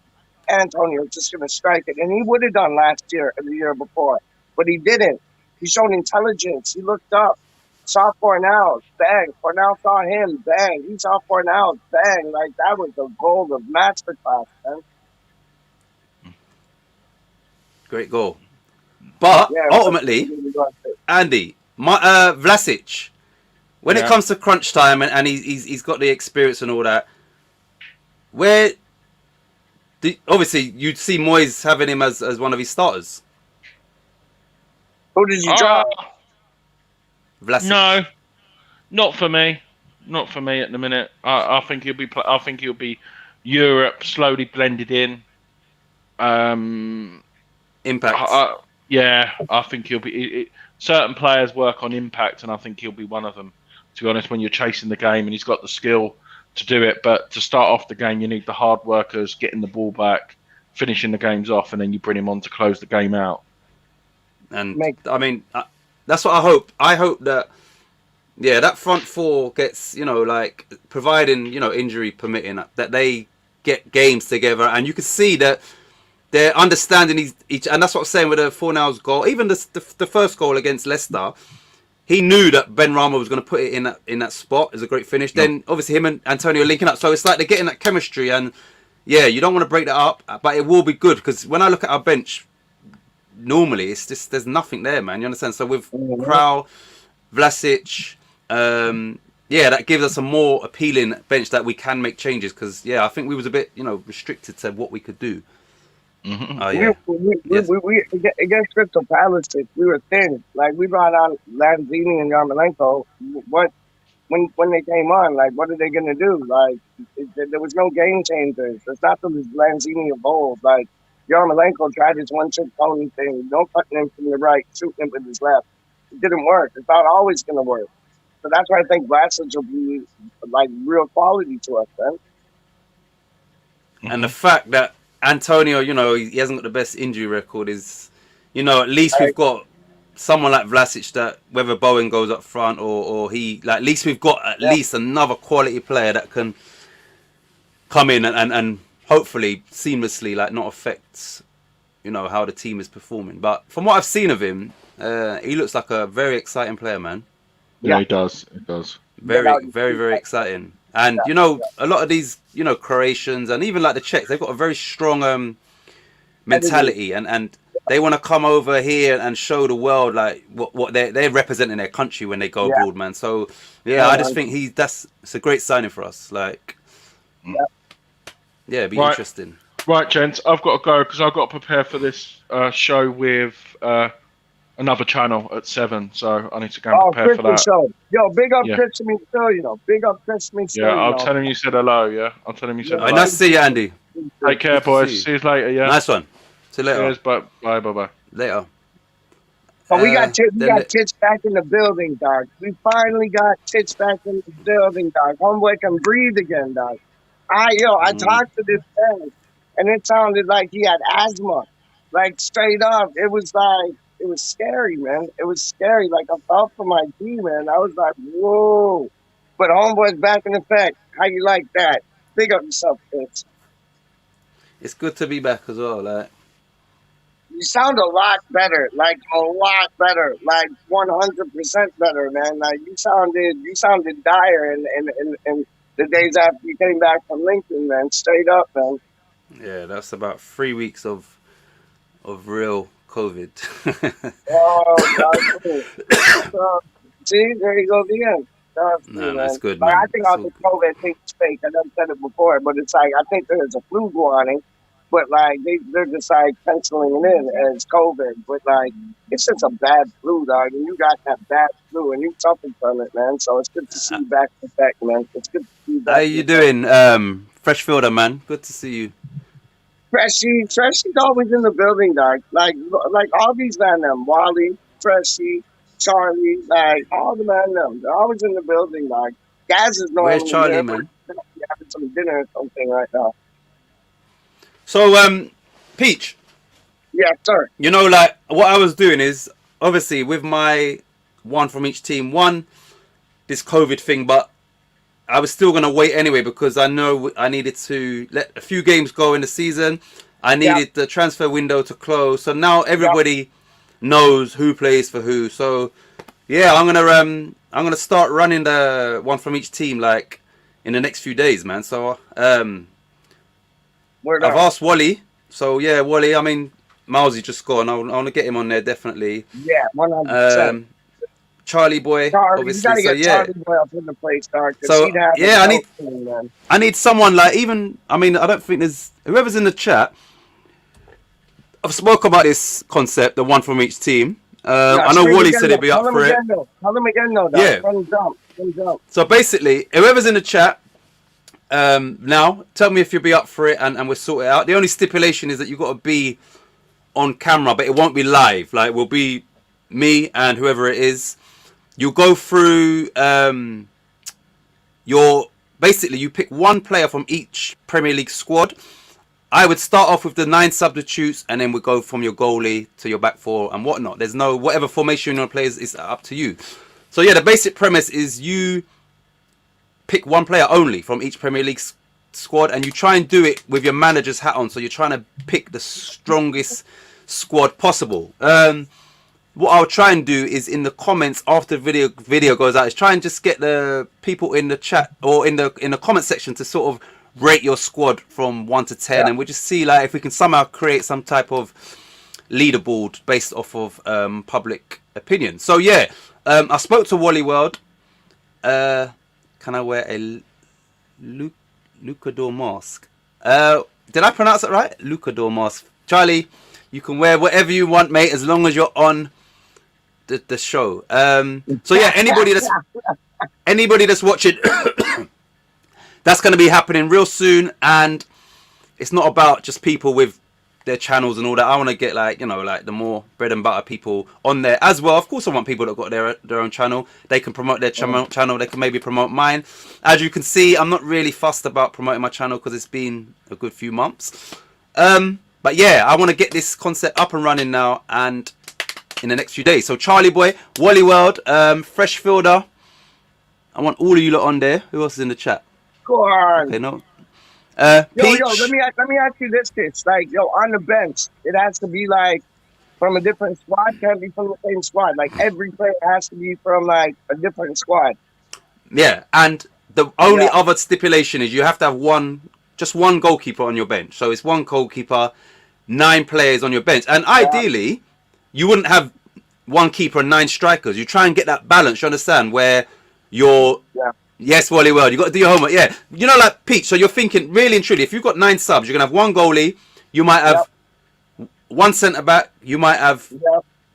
Antonio was just gonna strike it, and he would have done last year and the year before, but he didn't. He showed intelligence. He looked up, saw Fornals, bang. Fornals saw him, bang. He saw Fornals, bang. Like that was the goal of masterclass, man. Great goal. But ultimately, Andy, Vlasic, when it comes to crunch time and he's got the experience and all that, obviously you'd see Moyes having him as one of his starters. Who did you drop? Vlasic. No, not for me. Not for me at the minute. I think he'll be. I think he'll be Europe slowly blended in. Impact. I think he'll be. Certain players work on impact, and I think he'll be one of them. To be honest, when you're chasing the game and he's got the skill to do it, but to start off the game, you need the hard workers getting the ball back, finishing the games off, and then you bring him on to close the game out. And that's what I hope. I hope that Yeah, that front four gets, like, providing, injury permitting, that they get games together, and you can see that they're understanding each, and that's what I'm saying with the Fornals goal. Even the first goal against Leicester, he knew that Ben Rama was going to put it in that spot. It's a great finish. Yeah. Then obviously him and Antonio linking up, so it's like they're getting that chemistry, and yeah, you don't want to break that up, but it will be good, because when I look at our bench, normally it's just there's nothing there, man. You understand? So with Krau, Vlasic, that gives us a more appealing bench that we can make changes, because I think we was a bit restricted to what we could do. Mm-hmm. Oh yeah. We against Crystal Palace, we were thin. Like, we brought out Lanzini and Yarmolenko. What when they came on, like, what are they gonna do? Like, there was no game changers. It's not the Lanzini of old. Like, Yarmolenko tried his one-trick pony thing, no cutting him from the right, shooting him with his left. It didn't work. It's not always gonna work. So that's why I think Vlasic will be like real quality to us, man. And the fact that Antonio, he hasn't got the best injury record is, at least we've got someone like Vlasic that whether Bowen goes up front or he, like, at least we've got at least another quality player that can come in and hopefully seamlessly, like, not affect, how the team is performing. But from what I've seen of him, he looks like a very exciting player, man. Yeah, he does. It does. Very, very, very exciting. And, a lot of these, Croatians and even like the Czechs, they've got a very strong mentality, and they want to come over here and show the world, like, what they're representing their country when they go abroad, man. So, I just think it's a great signing for us. Like, it'd be interesting. Right, gents, I've got to go because I've got to prepare for this show with another channel at 7, so I need to go and prepare for that. Show. Yo, big up Chris and me still, Big up Chris and me still. Yeah, I'll tell him you said hello, I'll tell him you said hello. Nice to see you, Andy. Take care, boys. See you later, Nice one. See you later. Cheers, bye. Later. But we got TicH back in the building, dog. We finally got TicH back in the building, dog. Homeboy can breathe again, dog. I talked to this guy, and it sounded like he had asthma. Like, straight up. It was scary, man. It was scary. Like, I felt for my G, man. I was like, whoa. But homeboy's back in effect. How you like that? Big up yourself, TicH. It's good to be back as well, like. You sound a lot better, like 100% better, man. Like, you sounded dire in the days after you came back from Lincoln, man. Straight up, man. Yeah, that's about 3 weeks of real COVID. See, there you go again. That's good, like, man. I think all the COVID thing's fake. I never said it before, but it's like, I think there's a flu warning. But, like, they're just, like, penciling it in as COVID. But, like, it's just a bad flu, dog. And you got that bad flu, and you suffered from it, man. So it's good to see you back in effect, man. It's good to see you back. How you doing, Fresh Fielder, man? Good to see you. Freshy's always in the building, dog. Like all these men, them. Wally, Freshy, Charlie, like, all the men, them. They're always in the building, dog. Gaz is normally Where's Charlie, man? Having some dinner or something right now. So, Peach. Yeah, sir. Like, what I was doing is, obviously, with my one from each team, this COVID thing, but I was still going to wait anyway, because I know I needed to let a few games go in the season. I needed the transfer window to close. So now everybody knows who plays for who. So, I'm going to start running the one from each team, like, in the next few days, man. So, I've asked Wally. So, Wally, I mean, Mousy just scored. I want to get him on there, definitely. Yeah, 100%. Charlie boy, obviously. You gotta get Charlie boy up in the place, dog. So, I need someone, like, even, I mean, I don't think there's, whoever's in the chat, I've spoken about this concept, the one from each team. I know Wally said he'd be up for it. Tell him again, though, dog. Yeah. Jump. So basically, whoever's in the chat, now, tell me if you'll be up for it, and we'll sort it out. The only stipulation is that you've got to be on camera, but it won't be live. Like, we'll be me and whoever it is. You'll go through you pick one player from each Premier League squad. I would start off with the 9 substitutes, and then we go from your goalie to your back four and whatnot. There's no, whatever formation you want to play is up to you. So yeah, the basic premise is you pick one player only from each Premier League squad, and you try and do it with your manager's hat on. So you're trying to pick the strongest squad possible. What I'll try and do is in the comments after the video goes out, is try and just get the people in the chat or in the comment section to sort of rate your squad from 1 to 10, and we'll just see like if we can somehow create some type of leaderboard based off of public opinion. So yeah, I spoke to BuiLd. Can I wear a Lucador mask? Did I pronounce it right? Lucador mask. Charlie, you can wear whatever you want, mate, as long as you're on the show. So yeah, anybody that's watching, that's going to be happening real soon, and it's not about just people with their channels and all that. I want to get like, you know, like the more bread and butter people on there as well. Of course I want people that got their own channel. They can promote their channel. They can maybe promote mine. As you can see, I'm not really fussed about promoting my channel because it's been a good few months. But yeah, I want to get this concept up and running now and in the next few days. So Charlie Boy, BuiLd, Fresh Fielder. I want all of you lot on there. Who else is in the chat? Go on. Okay, no. Yo, Peach. let me ask you this, Titch. Like, yo, on the bench, it has to be like from a different squad. Can't be from the same squad. Like every player has to be from like a different squad. Yeah, and the only other stipulation is you have to have just one goalkeeper on your bench. So it's one goalkeeper, 9 players on your bench, and ideally, you wouldn't have one keeper and 9 strikers. You try and get that balance. You understand where you're. Yes, BuiLd, you got to do your homework. Yeah, you know, like Peach. So you're thinking, really and truly, if you've got 9 subs, you're gonna have one goalie. You might have one centre back. You might have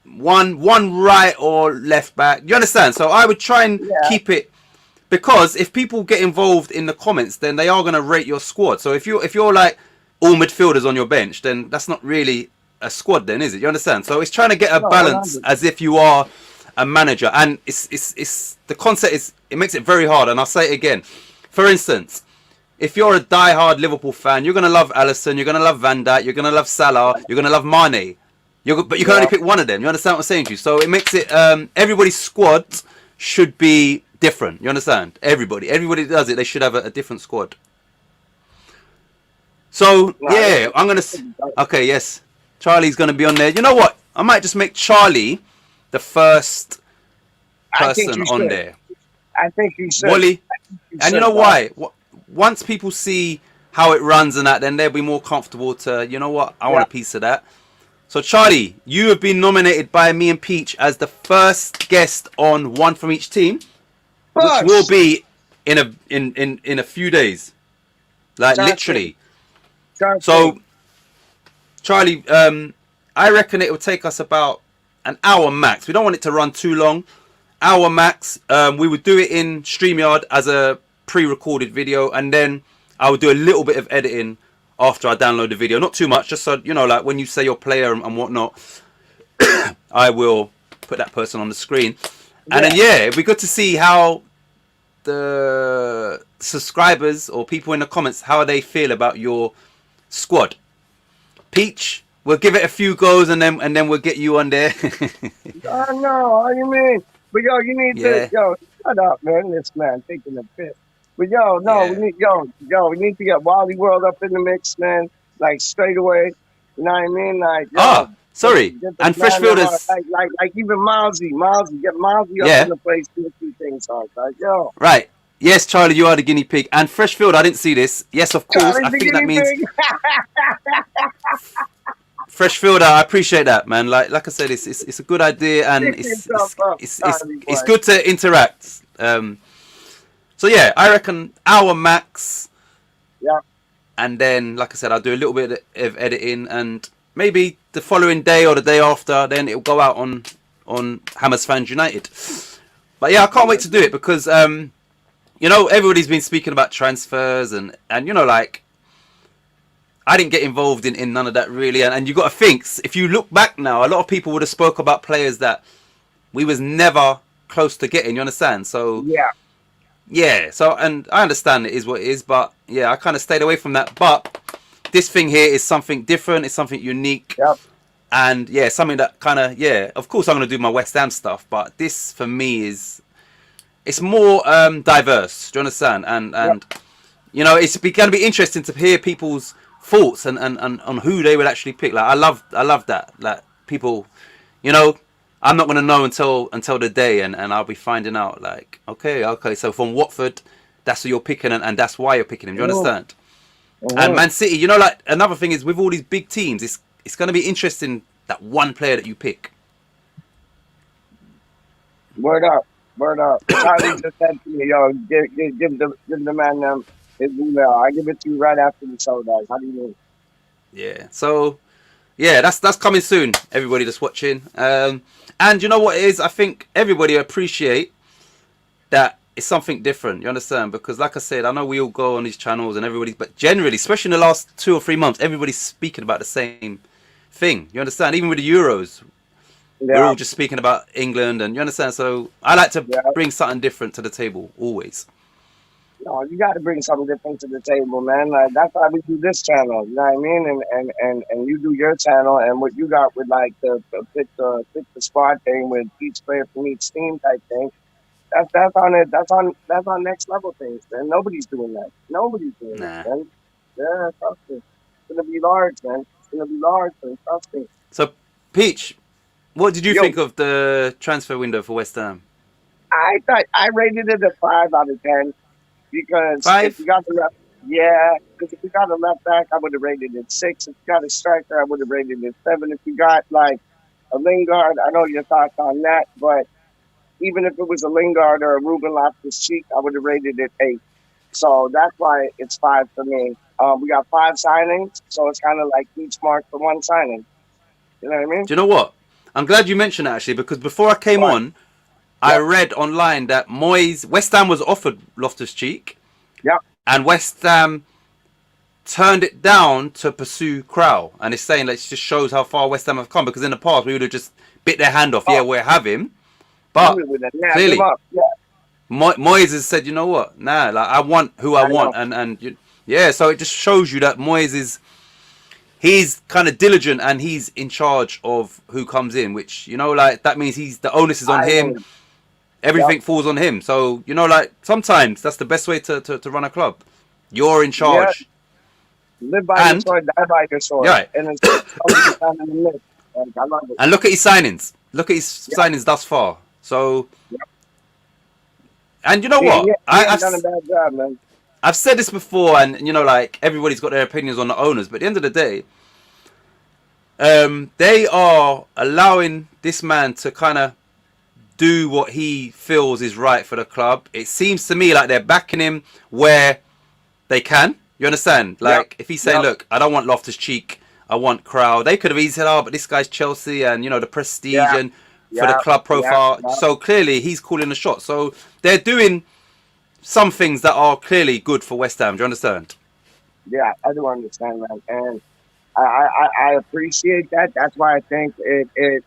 one right or left back. You understand? So I would try and keep it, because if people get involved in the comments, then they are gonna rate your squad. So if you're like all midfielders on your bench, then that's not really a squad, then, is it? You understand? So it's trying to get a balance as if you are a manager, and it's the concept is, it makes it very hard. And I'll say it again. For instance, if you're a die-hard Liverpool fan, you're gonna love Alisson, you're gonna love Van Dijk, you're gonna love Salah, you're gonna love Mane. But you can only pick one of them. You understand what I'm saying to you? So it makes it everybody's squad should be different. You understand? Everybody does it. They should have a different squad. So yeah, I'm gonna. Okay, yes, Charlie's gonna be on there. You know what? I might just make Charlie the first person on there. I think you should. Wally, and you know why? Once people see how it runs and that, then they'll be more comfortable to, you know what, I want a piece of that. So Charlie, you have been nominated by me and Peach as the first guest on one from each team, which will be in a few days, like literally. So Charlie, I reckon it will take us about an hour max. We don't want it to run too long. Hour max. We would do it in StreamYard as a pre-recorded video, and then I would do a little bit of editing after I download the video. Not too much, just so, you know, like when you say your player and whatnot, I will put that person on the screen. And then, yeah, it'd be good to see how the subscribers or people in the comments, how they feel about your squad. Peach, we'll give it a few goes, and then we'll get you on there. Oh, no, what do you mean? But, yo, you need to, yo, shut up, man. This man taking a piss. But, yo, no, we need, we need to get BuiLd up in the mix, man. Like, straight away. You know what I mean? Like, yo, sorry. And Fresh Fielders. Like even Milesy, get Milesy up in the place, do a few things on. Like, yo. Right. Yes, Charlie, you are the guinea pig. And Fresh Field, I didn't see this. Yes, of course. I think that means Fresh Fielder. I appreciate that, man. Like I said, it's a good idea, and it's good to interact. So yeah, I reckon hour max. Yeah. And then, like I said, I'll do a little bit of editing, and maybe the following day or the day after, then it'll go out on Hammers Fans United. But yeah, I can't wait to do it because you know, everybody's been speaking about transfers and you know, like, I didn't get involved in none of that really, and you got to think, if you look back now, a lot of people would have spoke about players that we was never close to getting. You understand? So yeah. So, and I understand it is what it is, but yeah, I kind of stayed away from that. But this thing here is something different. It's something unique. Yep. And yeah, something that kind of, yeah, of course I'm going to do my West Ham stuff, but this for me is, it's more diverse. Do you understand? And you know, it's going to be interesting to hear people's thoughts and on who they would actually pick. Like I love that. Like people, you know, I'm not going to know until the day, and I'll be finding out. Like okay, so from Watford, that's who you're picking, and that's why you're picking him. Do you understand? And Man City, you know, like another thing is with all these big teams, it's going to be interesting that one player that you pick. Word up. Charlie just said to me, yo, give the man his email. I give it to you right after the show, guys. How do you mean? Yeah. So yeah, that's coming soon. Everybody that's watching, and you know what it is? I think everybody appreciate that it's something different. You understand? Because like I said, I know we all go on these channels and everybody, but generally, especially in the last 2 or 3 months, everybody's speaking about the same thing. You understand? Even with the Euros, we're all just speaking about England, and you understand. So I like to bring something different to the table always. No, you got to bring something different to the table, man. Like that's why we do this channel. You know what I mean? And you do your channel, and what you got with like the pick the squad thing with each player from each team type thing. That's on next level things, man. Nobody's doing that. Nobody's doing that, man. Yeah, trust me. It's gonna be large, man. It's gonna be large, man. Trust me. So, Peach, what did you think of the transfer window for West Ham? I thought I rated it a 5 out of 10 because 5? if you got the because if you got a left back, I would have rated it 6. If you got a striker, I would have rated it 7. If you got like a Lingard, I know your thoughts on that, but even if it was a Lingard or a Ruben Loftus-Cheek, I would have rated it 8. So that's why it's 5 for me. We got 5 signings, so it's kind of like each mark for one signing. You know what I mean? Do you know what? I'm glad you mentioned that actually, because before I came on, I read online that West Ham was offered Loftus-Cheek. Yeah. And West Ham turned it down to pursue Krau. And it's saying that it just shows how far West Ham have come, because in the past we would have just bit their hand off. Yeah, we'll have him. But clearly, Moyes has said, you know what? Nah, like I want who I want, and yeah. So it just shows you that Moyes he's kind of diligent and he's in charge of who comes in, which you know, like that means the onus is on him. Everything falls on him. So you know, like sometimes that's the best way to run a club. You're in charge. Yeah. Live by your sword, die by your sword. Right. And it's I love it. And look at his signings. Look at his signings thus far. So, and you know what? I've done a bad job, man. I've said this before, and you know, like everybody's got their opinions on the owners, but at the end of the day, they are allowing this man to kind of do what he feels is right for the club. It seems to me like they're backing him where they can. You understand? Like if he say, "Look, I don't want Loftus-Cheek, I want Krau," they could have easily said, "Oh, but this guy's Chelsea, and you know the prestige and." For the club profile, so clearly he's calling the shot. So they're doing some things that are clearly good for West Ham. Do you understand? Yeah, I do understand that, and I appreciate that. That's why I think it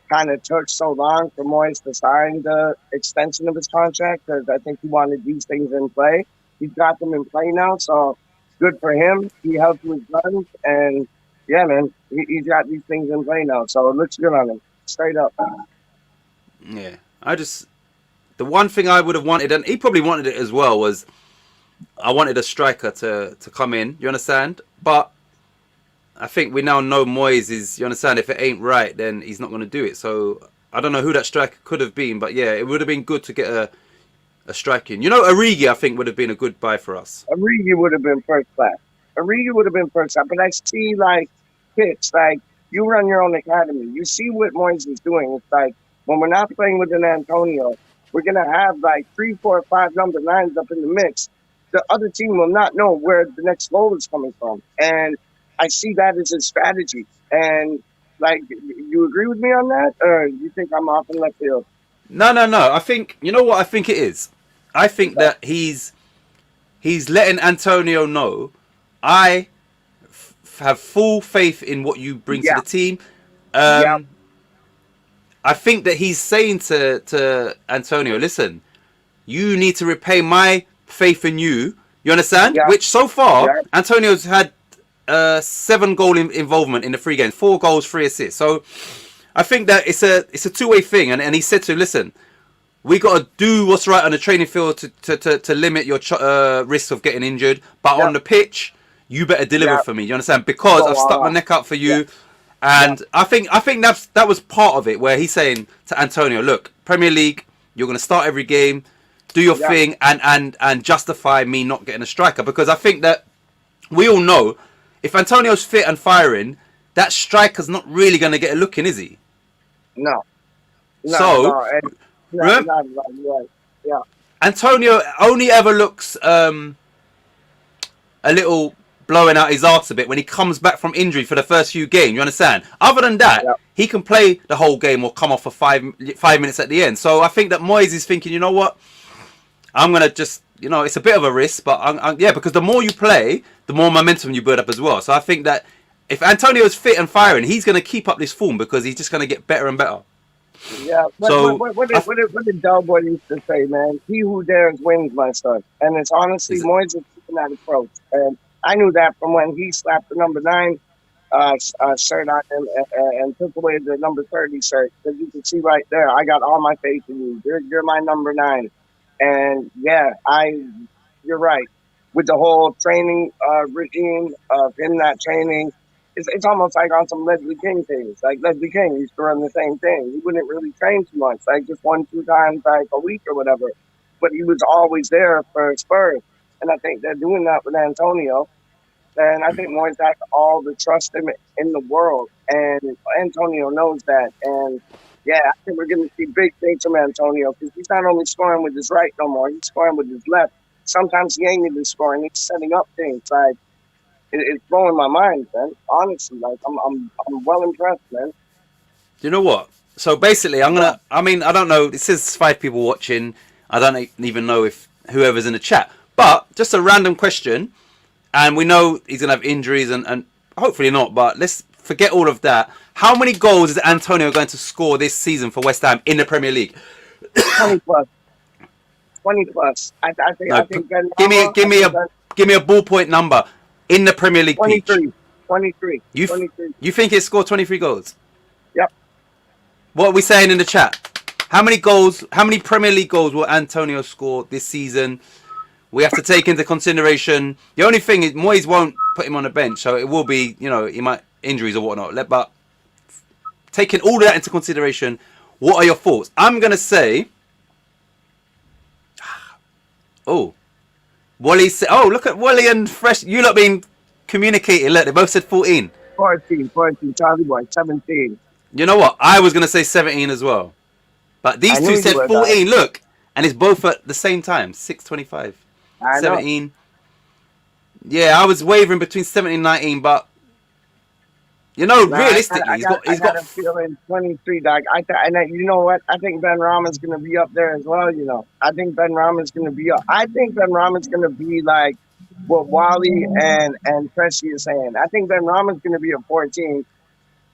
kind of took so long for Moyes to sign the extension of his contract, because I think he wanted these things in play. He's got them in play now, so good for him. He held to his guns, and yeah, man, he's got these things in play now, so it looks good on him. Straight up. Yeah, the one thing I would have wanted, and he probably wanted it as well, was I wanted a striker to come in. You understand? But I think we now know Moyes is. You understand? If it ain't right, then he's not going to do it. So I don't know who that striker could have been, but yeah, it would have been good to get a striker in. You know, Origi I think would have been a good buy for us. Origi would have been first class. Origi would have been first class, but I see like TicH, like. You run your own academy. You see what Moyes is doing. It's like when we're not playing with an Antonio, we're gonna have like 3, 4, 5 number 9s up in the mix. The other team will not know where the next goal is coming from, and I see that as a strategy. And like, you agree with me on that, or you think I'm off in left field? No. I think you know what I think it is. I think that he's letting Antonio know have full faith in what you bring to the team. I think that he's saying to Antonio, listen, you need to repay my faith in you. You understand? Which so far Antonio's had 7 goal involvement in the 3 games, 4 goals, 3 assists. So I think that it's a two-way thing. And he said to him, listen, we got to do what's right on the training field to limit your risk of getting injured. But on the pitch, you better deliver for me. You understand? Because I've stuck my neck out for you. And I think that was part of it, where he's saying to Antonio, look, Premier League, you're going to start every game, do your thing, and justify me not getting a striker. Because I think that we all know, if Antonio's fit and firing, that striker's not really going to get a look in, is he? No. Antonio only ever looks a little blowing out his arse a bit when he comes back from injury for the first few games. You understand? Other than that, he can play the whole game or come off for 5 minutes at the end. So I think that Moyes is thinking, you know what? I'm going to just, it's a bit of a risk, but because the more you play, the more momentum you build up as well. So I think that if Antonio's fit and firing, he's going to keep up this form because he's just going to get better and better. Yeah, what did Delboy used to say, man? He who dares wins, my son. And it's honestly, Moyes is taking that approach. And I knew that from when he slapped the number 9 shirt on him and took away the number 30 shirt. Because you can see right there, I got all my faith in you. You're my number 9. And yeah, you're right. With the whole training regime of him not training, it's almost like on some Leslie King things. Like Leslie King used to run the same thing. He wouldn't really train too much, like just 1-2 times like a week or whatever. But he was always there for Spurs. And I think they're doing that with Antonio. And I think Moyes has all the trust in the world. And Antonio knows that. And yeah, I think we're going to see big things from Antonio because he's not only scoring with his right no more, he's scoring with his left. Sometimes he ain't even scoring, he's setting up things. Like, it's blowing my mind, man. Honestly, like, I'm well impressed, man. You know what? So basically, I don't know, it says 5 people watching. I don't even know if whoever's in the chat. But just a random question, and we know he's going to have injuries and hopefully not, but let's forget all of that. How many goals is Antonio going to score this season for West Ham in the Premier League? 20 plus. 20 plus. I think give me a ballpoint number in the Premier League. 23. 23. You think he'll score 23 goals? Yep. What are we saying in the chat? How many Premier League goals will Antonio score this season? We have to take into consideration. The only thing is Moyes won't put him on the bench, so it will be, he might injuries or whatnot. But taking all of that into consideration, what are your thoughts? I'm gonna say, Wally said, look at Wally and Fresh. You lot been communicating. Look, they both said 14. 14, Charlie Boy, 17. You know what? I was gonna say 17 as well, but these two said 14. Look, and it's both at the same time. 6:25. 17. Yeah, I was wavering between 17 and 19, but realistically, he's got a feeling 23, dog. You know what? I think Ben Rahman's gonna be up there as well. I think Ben Rahman's gonna be up. I think Ben Rahman's gonna be like what Wally and Pressy is saying. I think Ben Rahman's gonna be at 14.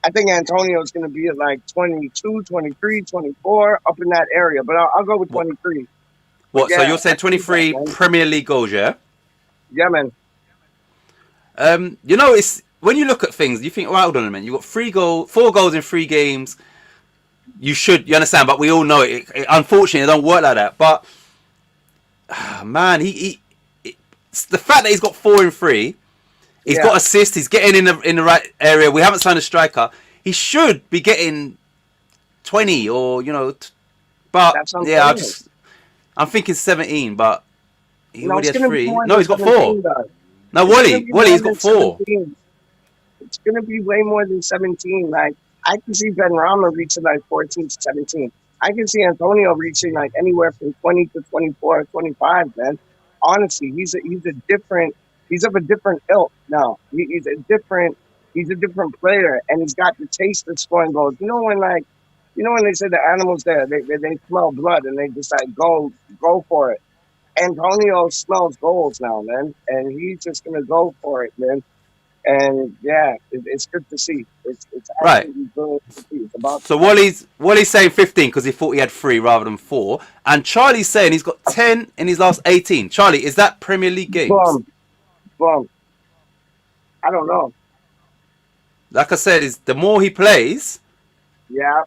I think Antonio's gonna be at like 22, 23, 24, up in that area. But I'll go with 23. What? Yeah, so you're saying 23 Premier League goals, yeah? Yeah, man. It's when you look at things, you think, well, hold on a minute. You got 4 goals in 3 games. You understand? But we all know it unfortunately, it don't work like that. But man, it's the fact that he's got 4 in 3, he's got assists. He's getting in the right area. We haven't signed a striker. He should be getting 20 or but yeah, I'm thinking 17, but he already has 3. No, he's got 4. No, Wally's got 4. It's going to be way more than 17. Like, I can see Ben Rama reaching like 14 to 17. I can see Antonio reaching like anywhere from 20 to 24, 25, man. Honestly, he's of a different ilk now. He's a different player, and he's got the taste of scoring goals. When they say the animals there, they smell blood and they just like go for it. Antonio smells goals now, man, and he's just gonna go for it, man. And yeah, it's good to see. It's right. Good to see. It's about so Wally's saying 15 because he thought he had 3 rather than 4, and Charlie's saying he's got 10 in his last 18. Charlie, is that Premier League games? Boom. I don't know. Like I said, is the more he plays, Yeah.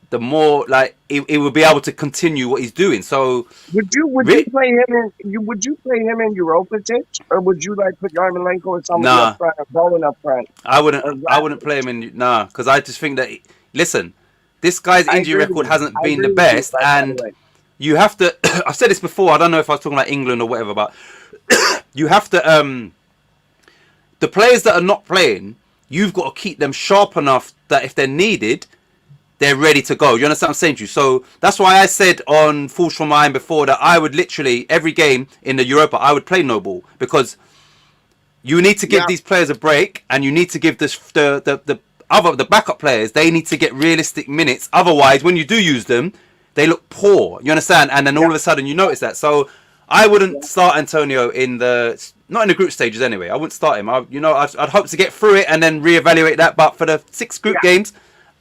the more like he will be able to continue what he's doing. So would you play him in Europa, TicH, or would you like put Yarmolenko or somebody up front, or Bowen up front? I wouldn't play him in because I just think that listen, this guy's injury record hasn't been the best, and you have to. I've said this before. I don't know if I was talking about England or whatever, but you have to. The players that are not playing, you've got to keep them sharp enough that if they're needed, they're ready to go. You understand what I'm saying to you? So that's why I said on Falls From Mine before that I would literally, every game in the Europa, I would play no ball, because you need to give these players a break, and you need to give the backup players, they need to get realistic minutes. Otherwise, when you do use them, they look poor. You understand? And then all of a sudden you notice that. So I wouldn't start Antonio not in the group stages anyway. I wouldn't start him. I'd hope to get through it and then reevaluate that. But for the 6 group games,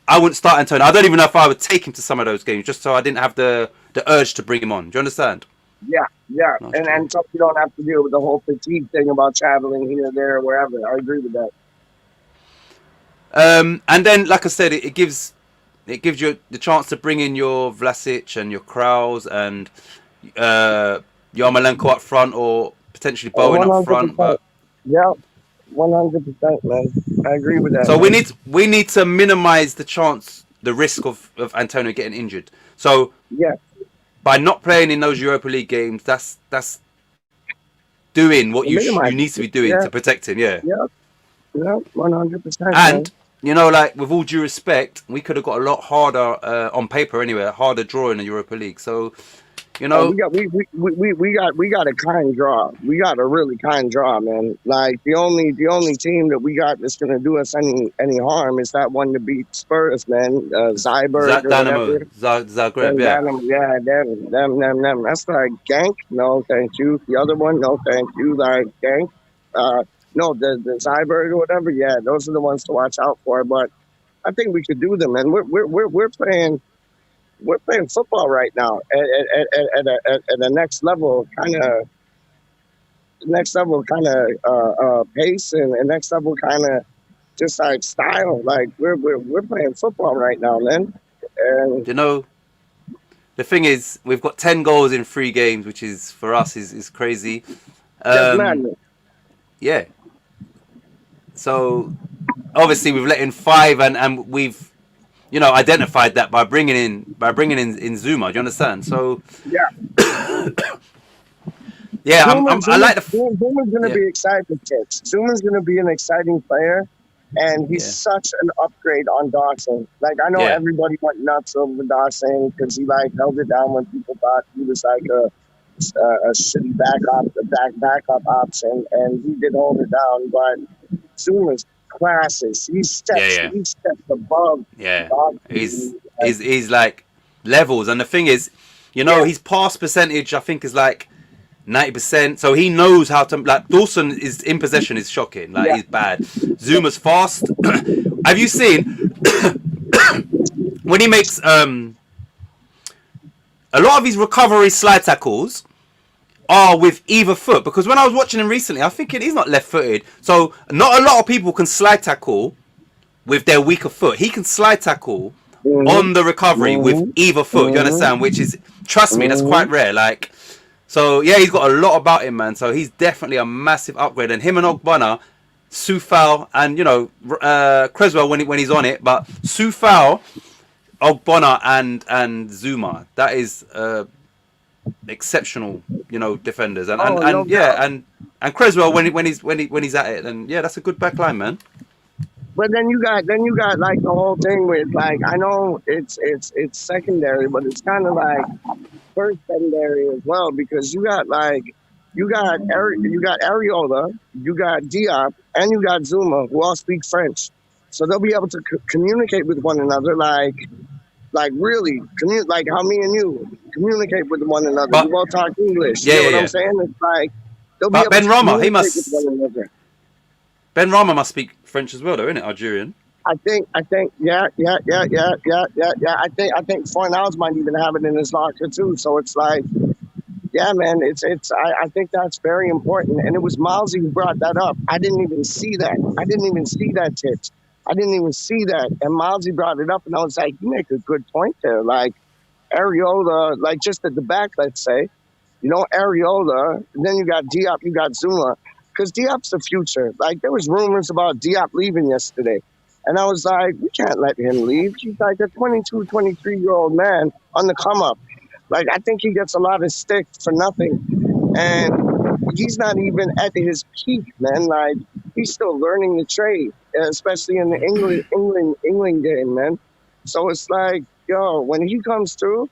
I wouldn't start Antonio. I don't even know if I would take him to some of those games, just so I didn't have the urge to bring him on. Do you understand? Yeah. And so you don't have to deal with the whole fatigue thing about traveling here, there, wherever. I agree with that. And then, like I said, it gives you the chance to bring in your Vlasic and your Kraus and Yarmolenko up front, or potentially Bowen up front. But 100%, man. I agree with that. So we need to minimize the risk of Antonio getting injured. So by not playing in those Europa League games, that's doing what you need to be doing to protect him. Yeah, 100%. And like, with all due respect, we could have got a lot harder on paper anyway, a harder draw in the Europa League. So we got a kind draw. We got a really kind draw, man. Like the only team that we got that's gonna do us any harm is that one to beat Spurs, man. Zagreb, Zagreb, them. That's like Gank. No, thank you. The other one, no, thank you. Like Gank. No, the Zagreb or whatever. Yeah, those are the ones to watch out for. But I think we could do them, man. We're playing football right now at the next level kind of pace and next level kind of just like style. Like we're playing football right now, man. And the thing is, we've got 10 goals in 3 games, which is for us is crazy. That's madness. Yeah. So obviously we've let in 5, and we've identified that by bringing in Zuma. Do you understand? So I like the. Zuma's going to be exciting, kids. Zuma's going to be an exciting player, and he's such an upgrade on Dawson. Like I know everybody went nuts over Dawson because he like held it down when people thought he was like a shitty backup option, and he did hold it down. But Zuma's classes. He steps above. Yeah, he's like levels, and the thing is, his pass percentage I think is like 90%. So he knows how to. Like Dawson is in possession is shocking. Like he's bad. Zuma's fast. Have you seen when he makes a lot of his recovery slide tackles are with either foot? Because when I was watching him recently, I think he's not left-footed. So not a lot of people can slide tackle with their weaker foot. He can slide tackle on the recovery with either foot. You understand? Which is, trust me, that's quite rare. Like, so yeah, he's got a lot about him, man. So he's definitely a massive upgrade. And him and Ogbonna, Soufal, and Creswell when he's on it, but Soufal, Ogbonna, and Zuma, that is exceptional, defenders, and Creswell when he's at it, and that's a good back line, man. But then you got like the whole thing with like, I know it's secondary, but it's kind of like first secondary as well, because you got Areola, you got Diop, and you got Zuma, who all speak French, so they'll be able to communicate with one another, like really like how me and you communicate with one another. We both talk English. You know what I'm saying? It's like they'll be able to communicate with one another. Ben Rama must speak French as well, though, isn't it? Algerian. I think, yeah. I think Fornals might even have it in his locker too. So it's like Yeah, man, I think that's very important. And it was Milesy who brought that up. I didn't even see that. I didn't even see that, TicH. I didn't even see that. And Milesy brought it up, and I was like, you make a good point there. Like, Areola, like just at the back, let's say, you know, Areola, and then you got Diop, you got Zuma, because Diop's the future. Like, there was rumors about Diop leaving yesterday. And I was like, we can't let him leave. He's like a 22, 23-year-old man on the come up. Like, I think he gets a lot of stick for nothing. And he's not even at his peak, man. Like, he's still learning the trade, especially in the England game, man. So it's like, yo, when he comes through,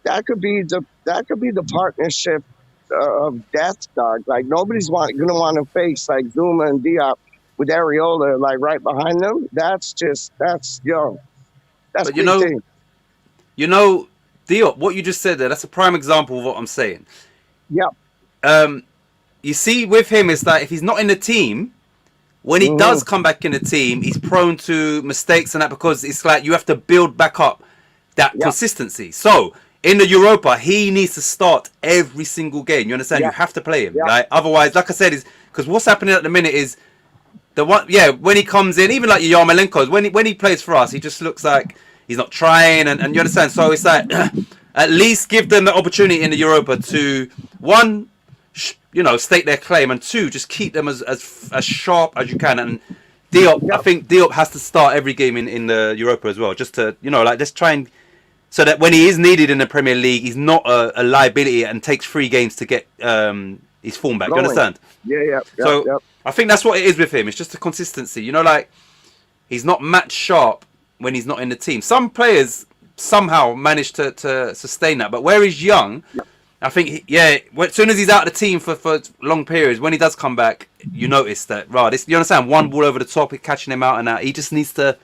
that could be the partnership of death, dog. Like, nobody's gonna want to face like Zuma and Diop with Areola like right behind them. That's yo. That's But big thing. you know, Diop, what you just said there, that's a prime example of what I'm saying. Yep. You see, with him, is that if he's not in the team, when he does come back in the team, he's prone to mistakes and that, because it's like you have to build back up that consistency. So in the Europa, he needs to start every single game. You understand? You have to play him. Right? Otherwise, like I said, is because what's happening at the minute is the one. Yeah, when he comes in, even like Yarmolenko, when he plays for us, he just looks like he's not trying, and you understand. So it's like at least give them the opportunity in the Europa to one, you know, stake their claim, and two, just keep them as sharp as you can. And Diop, I think Diop has to start every game in the Europa as well, just to, you know, like just try and, so that when he is needed in the Premier League, he's not a liability and takes 3 games to get his form back. You understand? Yeah. So I think that's what it is with him. It's just the consistency. You know, like he's not match sharp when he's not in the team. Some players somehow manage to sustain that, but where he's young, I think, as soon as he's out of the team for long periods, when he does come back, you notice that, right, you understand, one ball over the top, he's catching him out and that. He just needs to,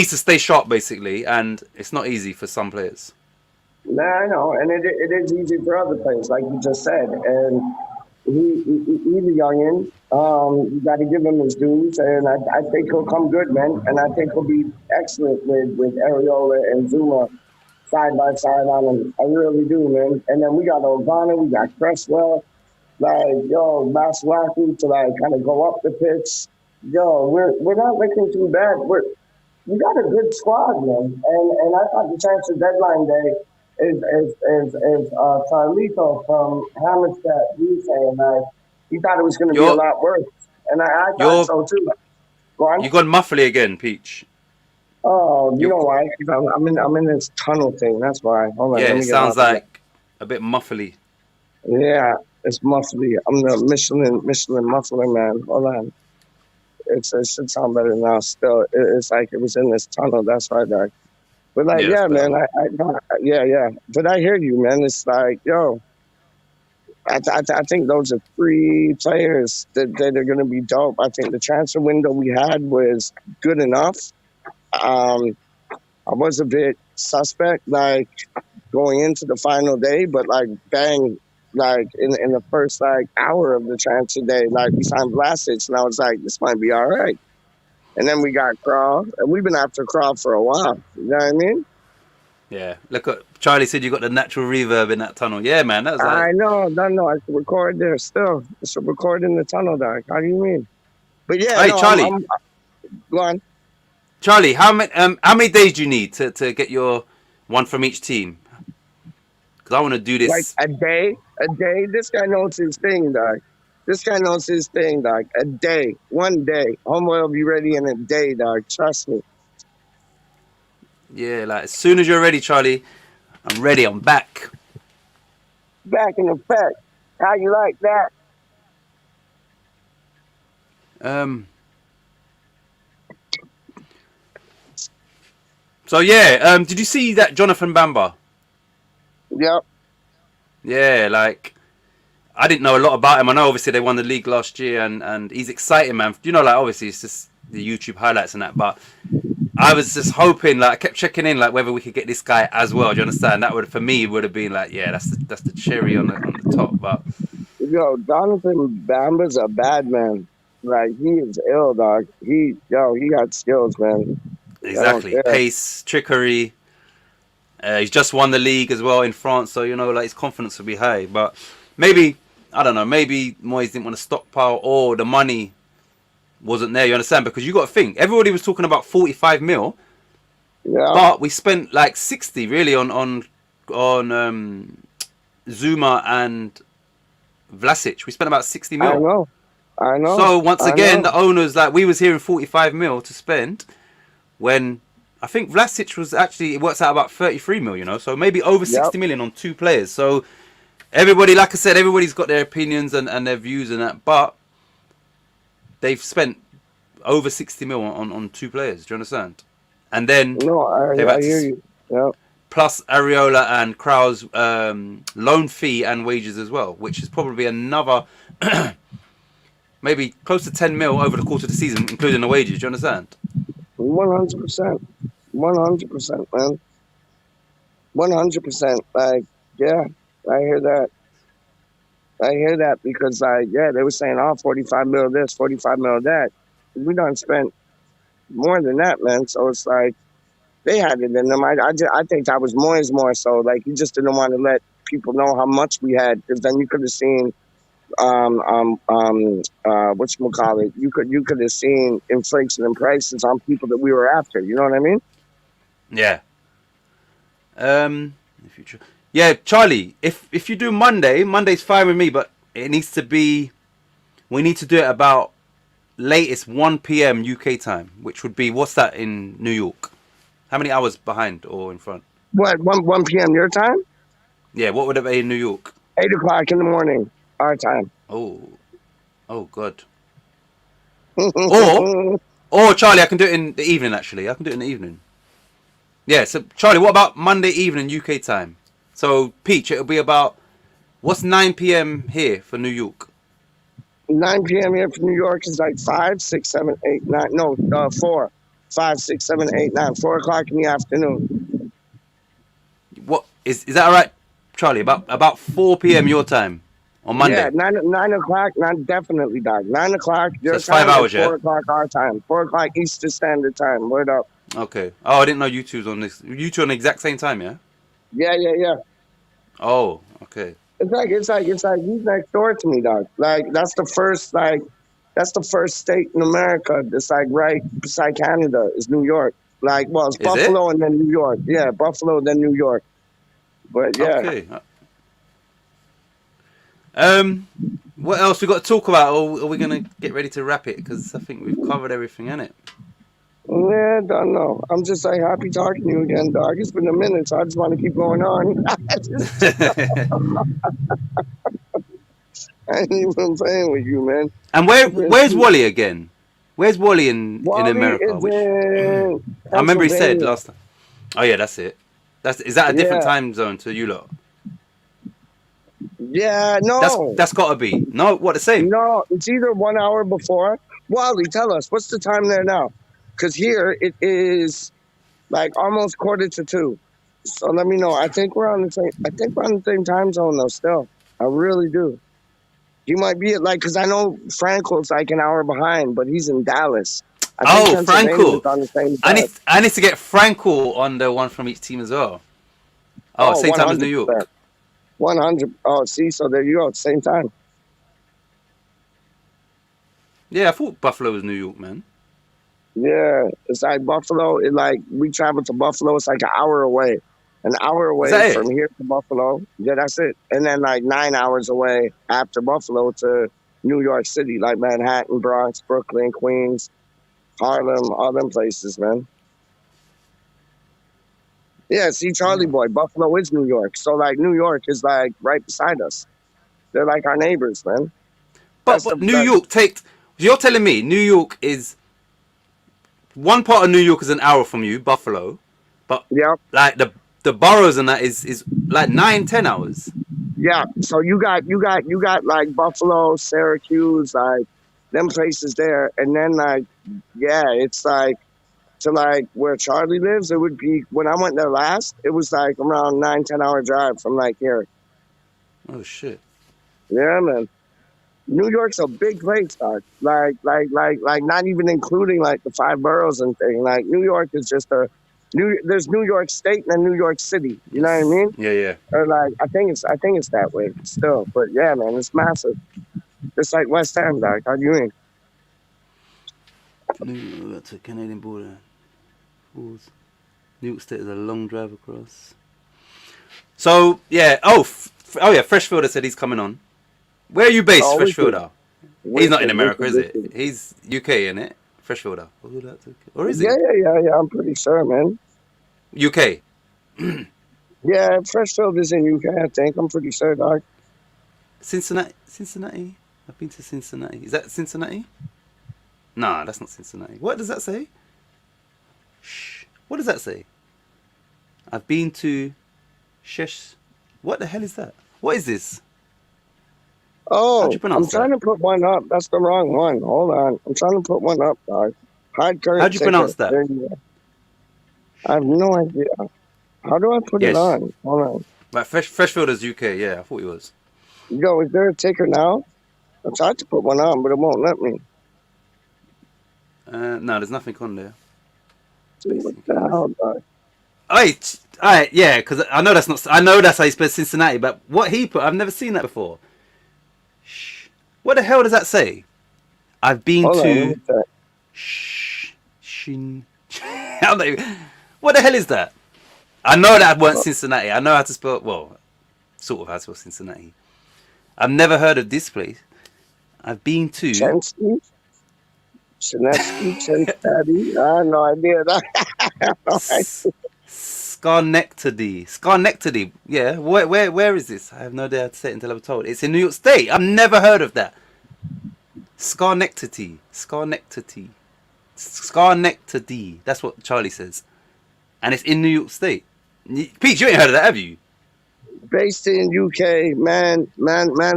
stay sharp, basically, and it's not easy for some players. Nah, I know, and it is easy for other players, like you just said. And he's a youngin. You got to give him his dues, and I think he'll come good, man. And I think he'll be excellent with Areola and Zuma side by side on him. I really do, man. And then we got Ogana, we got Cresswell, like, yo, Masuaku to like kind of go up the pitch. Yo, we're not looking too bad. We got a good squad, man. And I thought the transfer deadline day is Carlito from Hammerstedt. He was saying like he thought it was going to be a lot worse, and I thought so too. Go on. You got muffly again, Peach. Oh, you know why? I'm in this tunnel thing. That's why. Hold on. Yeah, it sounds like a bit muffly. Yeah, it's muffly. I'm the Michelin muffler man. Hold on. It should sound better now. Still, it's like it was in this tunnel. That's why, dog. But like, yeah, man. Yeah. But I hear you, man. It's like, yo, I think those are 3 players that are going to be dope. I think the transfer window we had was good enough. I was a bit suspect, like going into the final day, but like bang, like in the first like hour of the transfer day, like we signed Vlasic, and I was like, this might be all right. And then we got Crawl, and we've been after Crawl for a while. You know what I mean? Yeah. Look, Charlie said you got the natural reverb in that tunnel. Yeah, man. That was like... I know. I should record there still. I should record in the tunnel, dog. How do you mean? But yeah, hey, Charlie. Go on. Charlie, how many days do you need to get your one from each team? Because I want to do this. Like a day? This guy knows his thing, dog. A day. 1 day. Homeboy will be ready in a day, dog. Trust me. Yeah, like as soon as you're ready, Charlie, I'm ready. I'm back. Back in effect. How you like that? So yeah, did you see that Jonathan Bamba? Yep. Yeah, like I didn't know a lot about him. I know obviously they won the league last year, and he's exciting, man. You know, like obviously it's just the YouTube highlights and that, but I was just hoping, like I kept checking in, like whether we could get this guy as well. Do you understand? That would, for me, would have been like, yeah, that's the cherry on the top. But yo, Jonathan Bamba's a bad man. Like he is ill, dog. He got skills, man. Exactly, pace, trickery. He's just won the league as well in France, so like his confidence will be high. But maybe I don't know. Maybe Moyes didn't want to stockpile, or the money wasn't there. You understand? Because you got to think. Everybody was talking about 45 mil, but we spent like 60 really on Zuma and Vlasic. We spent about 60 mil. I know. So once again, the owners, like, we was hearing 45 mil to spend, when I think Vlasic was actually, it works out about 33 mil, so maybe over 60 million on 2 players. So everybody, like I said, everybody's got their opinions and their views and that, but they've spent over 60 mil on 2 players. Do you understand? And then I hear you. Yep. Plus Areola and Kraus loan fee and wages as well, which is probably another maybe close to 10 mil over the course of the season, including the wages. Do you understand? 100%. 100%, man. 100%. Like, yeah, I hear that. I hear that because, they were saying, 45 mil this, 45 mil that. We done spent more than that, man. So it's like, they had it in them. I think that was Moyes more so. Like, he just didn't want to let people know how much we had, because then you could have seen, whatchamacallit, you could have seen inflation in prices on people that we were after. You know what I mean? Yeah. In the future. Yeah, Charlie, if you do Monday's fine with me, but it needs to be, we need to do it about latest 1 p.m. UK time, which would be, what's that in New York? How many hours behind or in front? What, 1 p.m. your time? Yeah, what would it be in New York? 8 o'clock in the morning, our time. Oh God. or Charlie, I can do it in the evening. Actually, I can do it in the evening. Yeah. So Charlie, what about Monday evening UK time? So Peach, it'll be about, what's 9 p.m. here for New York? 9 p.m. here for New York is like 5, 6, 7, 8, 9. No, 4. 5, 6, 7, 8, 9. 4 o'clock in the afternoon. What is that all right, Charlie? About 4 p.m. your time on Monday. Yeah, 9 o'clock. Definitely, dog. 9 o'clock your so time. 5 hours, 4 o'clock our time. 4 o'clock Eastern Standard Time. Word up. Okay. Oh, I didn't know you two's on this. You two on the exact same time, yeah? Yeah. Oh, okay. It's like he's next door to me, dog. Like, that's the first state in America that's like right beside Canada is New York. Like, well, it's Buffalo and then New York. Yeah, Buffalo then New York. But yeah. Okay. What else we got to talk about, or are we gonna get ready to wrap it? Because I think we've covered everything, innit? Yeah, don't know. I'm just like happy talking to you again, dog. It's been a minute, so I just want to keep going on. I ain't even playing with you, man. And where's Wally again? Where's Wally in America? I remember he said last time. Oh yeah, that's it. Is that a different time zone to you lot? Yeah, no. That's got to be. No, what, the same? No, it's either 1 hour before. Wally, tell us, what's the time there now? Because here it is like almost 1:45. So let me know. I think we're on the same time zone though. Still, I really do. You might be at because I know Franco's like an hour behind, but he's in Dallas. Franco. On the same I need to get Franco on the one from each team as well. Oh, same time as New York. 100. Oh, see, so there you go. Same time. Yeah, I thought Buffalo was New York, man. Yeah, it's like Buffalo. We travel to Buffalo. It's like an hour away. An hour away from here to Buffalo. Yeah, that's it. And then 9 hours away after Buffalo to New York City, like Manhattan, Bronx, Brooklyn, Queens, Harlem, all them places, man. Yeah, see, Charlie boy, Buffalo is New York. So New York is right beside us. They're like our neighbors, man. But New York you're telling me New York is, one part of New York is an hour from you, Buffalo, but the boroughs and that is like 9-10 hours. Yeah, so you got like Buffalo, Syracuse, like them places there, and then it's to where Charlie lives. It would be, when I went there last, it was around 9-10 hour drive from here. Oh shit. Yeah, man. New York's a big place, dog. Like not even including the 5 boroughs and thing. New York is just a There's New York State and then New York City. You know what I mean? Yeah. Or like I think it's that way still. But yeah, man, it's massive. It's like West Ham, dog. How do you mean? New York to Canadian border. New York State is a long drive across. So yeah. Oh yeah. Freshfielder said he's coming on. Where are you based, Freshfielder? He's not in America, is it? He's UK, isn't it? Freshfielder. Or is he? Yeah. I'm pretty sure, man. UK. Yeah, Freshfield is in UK, I think. I'm pretty sure, dog. Cincinnati. I've been to Cincinnati. Is that Cincinnati? Nah, that's not Cincinnati. What does that say? Shh. What does that say? I've been to Shesh. What the hell is that? What is this? Oh, I'm trying to put one up. That's the wrong one. Hold on. I'm trying to put one up, dog. How'd you pronounce that? I have no idea. How do I put it on? Hold on. Right, Freshfielder's UK. Yeah, I thought he was. Yo, is there a ticker now? I tried to put one on, but it won't let me. No, there's nothing on there. What the hell, dog? Alright, yeah, because I know that's how you spell Cincinnati, but what he put, I've never seen that before. Shh. What the hell does that say? I've been to. Shin. What the hell is that? I know that weren't Cincinnati. I know how to spell. Well, sort of how to spell Cincinnati. I've never heard of this place. I've been to. Cincinnati. I have no idea. Schenectady. Yeah. Where is this? I have no idea how to say it until I was told. It's in New York State. I've never heard of that. Schenectady. That's what Charlie says. And it's in New York State. Pete, you ain't heard of that, have you? Based in UK, man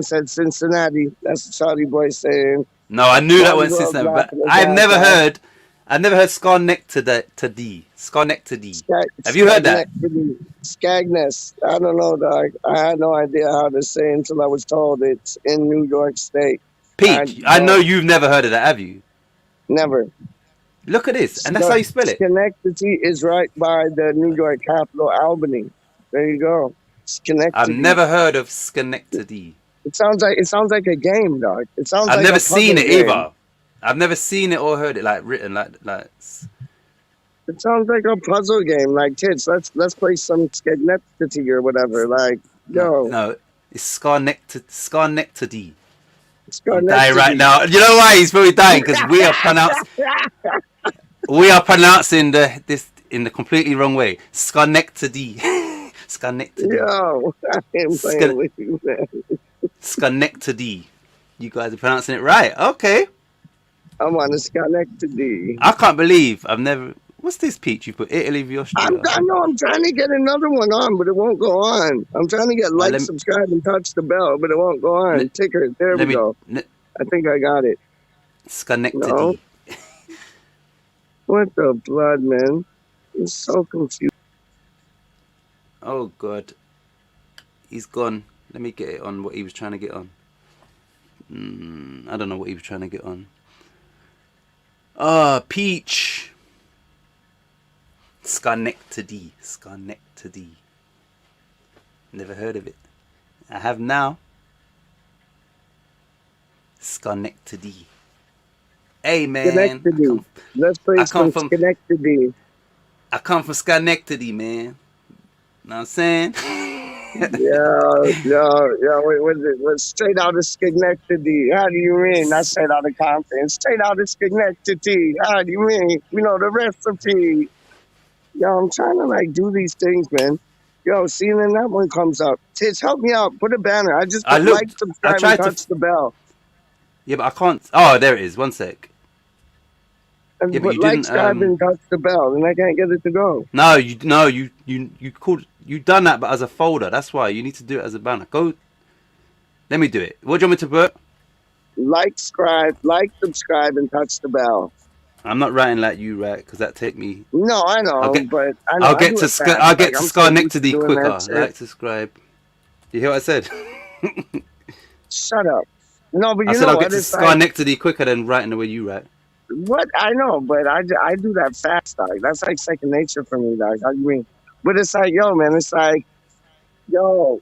said Cincinnati. That's what Charlie boy saying. No, I knew that wasn't Cincinnati, but I've never heard Schenectady. Have you heard that? Scagness. I don't know, dog. I had no idea how to say until I was told it's in New York State. Pete, I know you've never heard of that, have you? Never. Look at this, and that's how you spell it. Schenectady is right by the New York capital, Albany. There you go. Schenectady. I've never heard of Schenectady. It sounds like a game, dog. It sounds like I've never seen it game. either. I've never seen it or heard it like written like. It sounds like a puzzle game, like TicH. Let's play some Schenectady or whatever. Like, yo. No, it's Schenectady. I'm dying right now. You know why he's probably dying? Because we are pronouncing this in the completely wrong way. Schenectady. Yo, I am playing with you, man. Schenectady. You guys are pronouncing it right. Okay. I'm on a Schenectady. I can't believe I've never. What's this, Pete? You put Italy v Austria. I know. I'm trying to get another one on, but it won't go on. I'm trying to get subscribe, and touch the bell, but it won't go on. Ticker. There we go. I think I got it. Schenectady. No. What the blood, man? It's so confused. Oh God. He's gone. Let me get it on what he was trying to get on. I don't know what he was trying to get on. Peach. Schenectady. Never heard of it. I have now. Schenectady. Hey man. Let's play some Schenectady. I come from Schenectady, man. Know what I'm saying? We're straight out of Schenectady. How do you mean? Not straight out of Compton. Straight out of Schenectady. How do you mean? We know the recipe. Yo, I'm trying to do these things, man. Yo, see, and then that one comes up. TicH, help me out. Put a banner. I just put like, subscribe, and touch the bell. Yeah, but I can't. Oh, there it is. One sec. Yeah, but you didn't. Subscribe and touch the bell, and I can't get it to go. No, you done that, but as a folder. That's why you need to do it as a banner. Go. Let me do it. What do you want me to put? Like, subscribe, and touch the bell. I'm not writing like you write because that take me. No, I know, but I'll get to Schenectady quicker. Like, subscribe. You hear what I said? Shut up. No, but I said I'll get to Schenectady quicker than writing the way you write. What I know, but I do that fast, dog. That's like second nature for me, dog. How you mean? But it's like, yo, man, it's like, yo,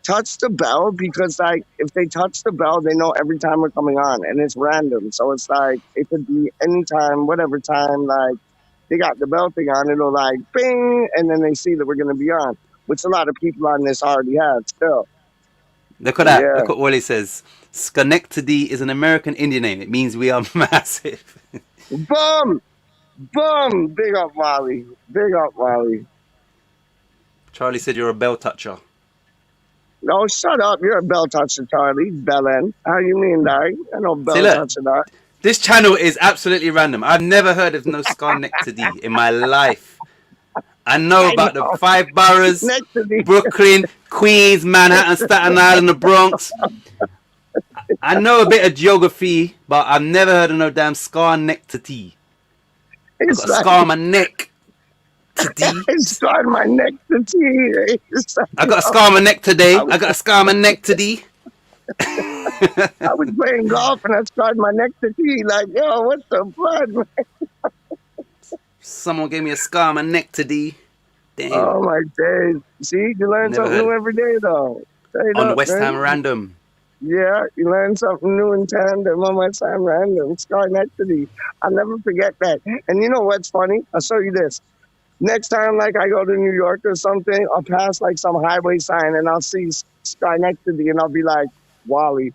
touch the bell because like if they touch the bell, they know every time we're coming on, and it's random. So it's like it could be anytime, whatever time. Like they got the bell thing on, it'll like bing, and then they see that we're gonna be on, which a lot of people on this already have still. Look at that. Yeah. Look what Wally says. Schenectady is an American Indian name. It means we are massive. Boom! Boom! Big up, Wally. Big up, Wally. Charlie said you're a bell toucher. No, shut up. You're a bell toucher, Charlie. Bellin. How you mean, dog? I know bell See, look. toucher, dog. This channel is absolutely random. I've never heard of no Schenectady in my life. I know about the 5 boroughs, Brooklyn, Queens, Manhattan, Staten Island, the Bronx. I know a bit of geography, but I've never heard of no damn Schenectady. I got a scar on my neck. I scarred my neck to tea. I got a scar on my neck today. I got a scar on my neck today. I was playing golf and I scarred my neck to tea. Like, yo, what the blood, man? Someone gave me a scar on my neck today. Damn. Oh my days. See, you learn something new every day, though. On the West Ham Random. Yeah, you learn something new in tandem on West Ham Random. Schenectady. I'll never forget that. And you know what's funny? I'll show you this. Next time, like, I go to New York or something, I'll pass, like, some highway sign and I'll see Schenectady and I'll be like, Wally,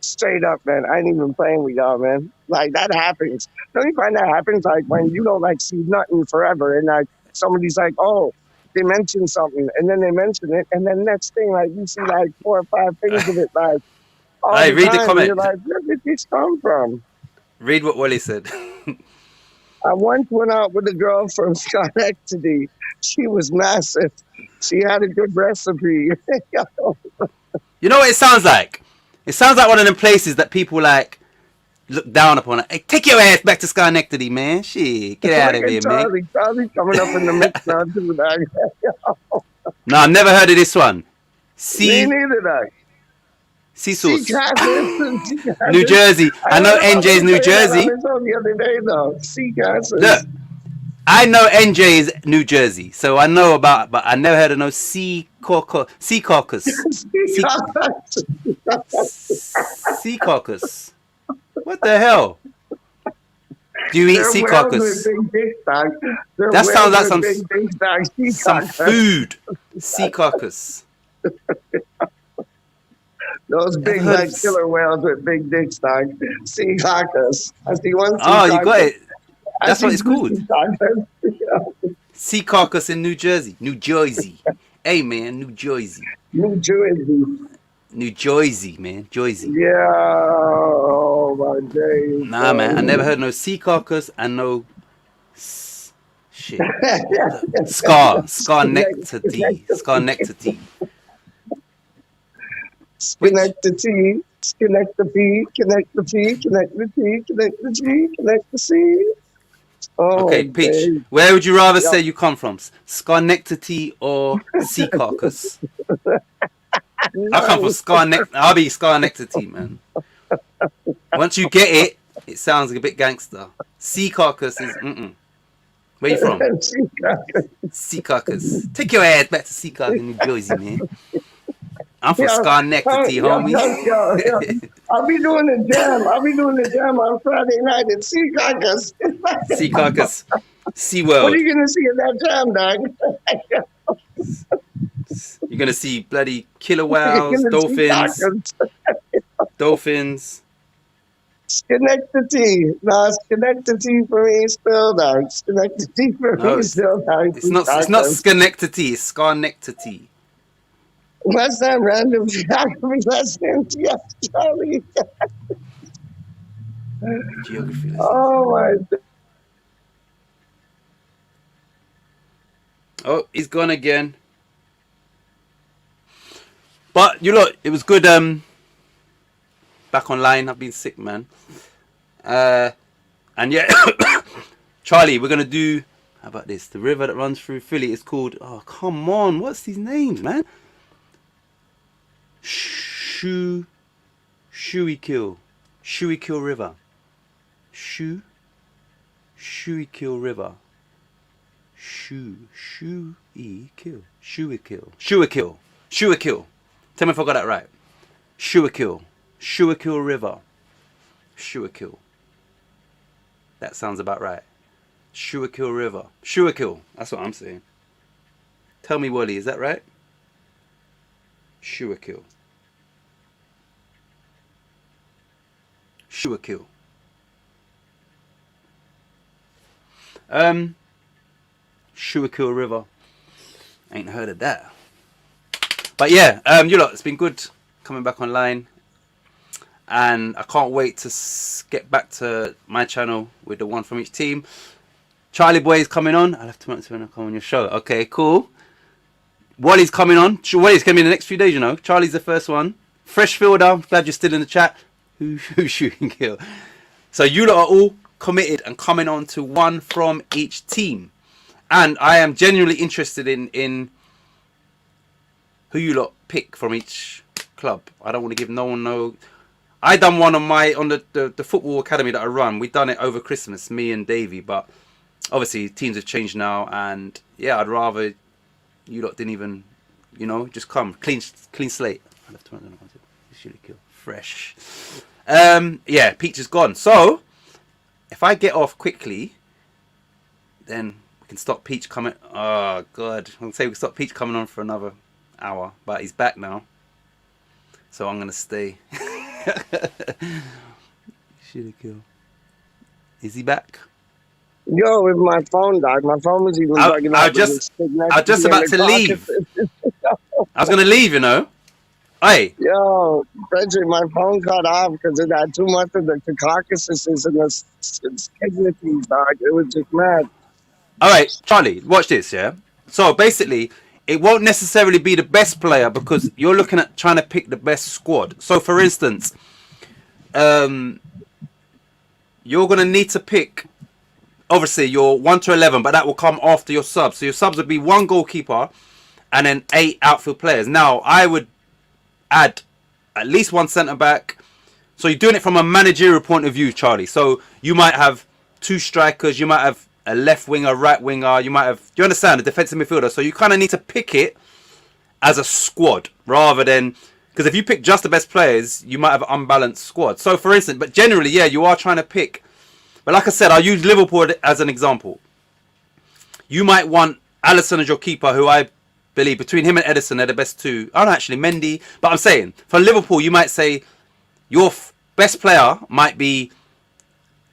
straight up, man. I ain't even playing with y'all, man. Like, that happens. Don't you find that happens, like, when you don't, like, see nothing forever and, like, somebody's like, oh, they mentioned something and then they mention it and then next thing, like, you see, like, 4 or 5 things of it, like, all hey, the read time, the comment. You're like, where did this come from? Read what Wally said. I once went out with a girl from Schenectady. She was massive. She had a good recipe. You know what it sounds like? It sounds like one of them places that people like look down upon. Hey, take your ass back to Schenectady, man. Shit, get out of here, man. Charlie coming up in the mix now too. No, I've never heard of this one. Me neither, Sea sauce. Sea New Jersey. I know NJ's New Jersey. The other day though. Look, I know NJ is New Jersey, so I know about, but I never heard of no sea caucus. Sea caucus. What the hell? Do you eat sea caucus? That sounds like some food. Sea caucus. Those big like killer whales with big dicks, dog. Sea caucus. I see one. Oh, you got it. That's what it's called. Sea caucus in New Jersey. New Jersey. Hey, man, New Jersey. New Jersey. New Jersey, man. Jersey. Yeah. Oh, my days. Nah, man. I never heard no sea caucus and no shit. Schenectady. Schenectady. Connect the T, connect the P, connect the P, connect the T, connect the G, connect the C. Oh, okay, Peach, where would you rather say you come from? Schenectady or Sea Caucus? I come from Schenectady. I'll be Schenectady, man. Once you get it, it sounds like a bit gangster. Sea Caucus is Where you from? Sea Caucus. Take your ass back to Sea Caucus in New Jersey, man. I'm from Schenectady, homie. I'll be doing the jam. On Friday night at Sea Caucus. Sea Caucus. Sea World. What are you going to see in that jam, dog? You're going to see bloody killer whales, dolphins. Schenectady. No, Schenectady for me still, dog. Schenectady for me still, dog. It's not Schenectady. It's Schenectady. West Ham Random Geography lesson. Yes, Charlie. Geography lesson. Oh my God. Oh, he's gone again. But you look, it was good. Back online. I've been sick, man. And yeah, Charlie, we're gonna do. How about this? The river that runs through Philly is called. Oh, come on! What's these names, man? Schuylkill River. Schuylkill River. Schuylkill. Schuylkill. Tell me if I got that right. Schuylkill River. Schuylkill. That sounds about right. Schuylkill River. Schuylkill. That's what I'm saying. Tell me, Wally, is that right? Schuylkill. Schuylkill. Schuylkill River. Ain't heard of that. But yeah, you lot, it's been good coming back online. And I can't wait to get back to my channel with the one from each team. Charlie Boy is coming on. I'll have to come on your show. Okay, cool. Wally's coming on. Wally's going to be in the next few days, you know. Charlie's the first one. Fresh fielder. I'm glad you're still in the chat. Who's shooting kill? So you lot are all committed and coming on to one from each team. And I am genuinely interested in who you lot pick from each club. I don't want to give no one no... I done one on the football academy that I run. We done it over Christmas, me and Davey, but obviously teams have changed now, and yeah, I'd rather you lot didn't even, you know, just come clean slate. I left one. Fresh. Yeah, Peach is gone. So if I get off quickly, then we can stop Peach coming. Oh god, I'll say we can stop Peach coming on for another hour, but he's back now, so I'm gonna stay. Is he back? Yo, if my phone died, my phone was even bugging out. I was just about to leave. I was gonna leave, you know. Hey. Yo, Frederick, my phone cut off because it had too much of the caucasus and the signities, dog. It was just mad. All right, Charlie, watch this, yeah. So basically, it won't necessarily be the best player because you're looking at trying to pick the best squad. So, for instance, you're going to need to pick, obviously, your 1 to 11, but that will come after your subs. So your subs would be 1 goalkeeper and then 8 outfield players. Now, I would add at least 1 centre-back. So you're doing it from a managerial point of view, Charlie. So you might have 2 strikers, you might have a left winger, right winger, you might have, do you understand, a defensive midfielder. So you kind of need to pick it as a squad rather than, because if you pick just the best players, you might have an unbalanced squad. So for instance, but generally, yeah, you are trying to pick, but like I said, I'll use Liverpool as an example. You might want Alisson as your keeper, who I believe between him and Edison, they're the best 2. Oh, no, actually Mendy, but I'm saying for Liverpool, you might say your best player might be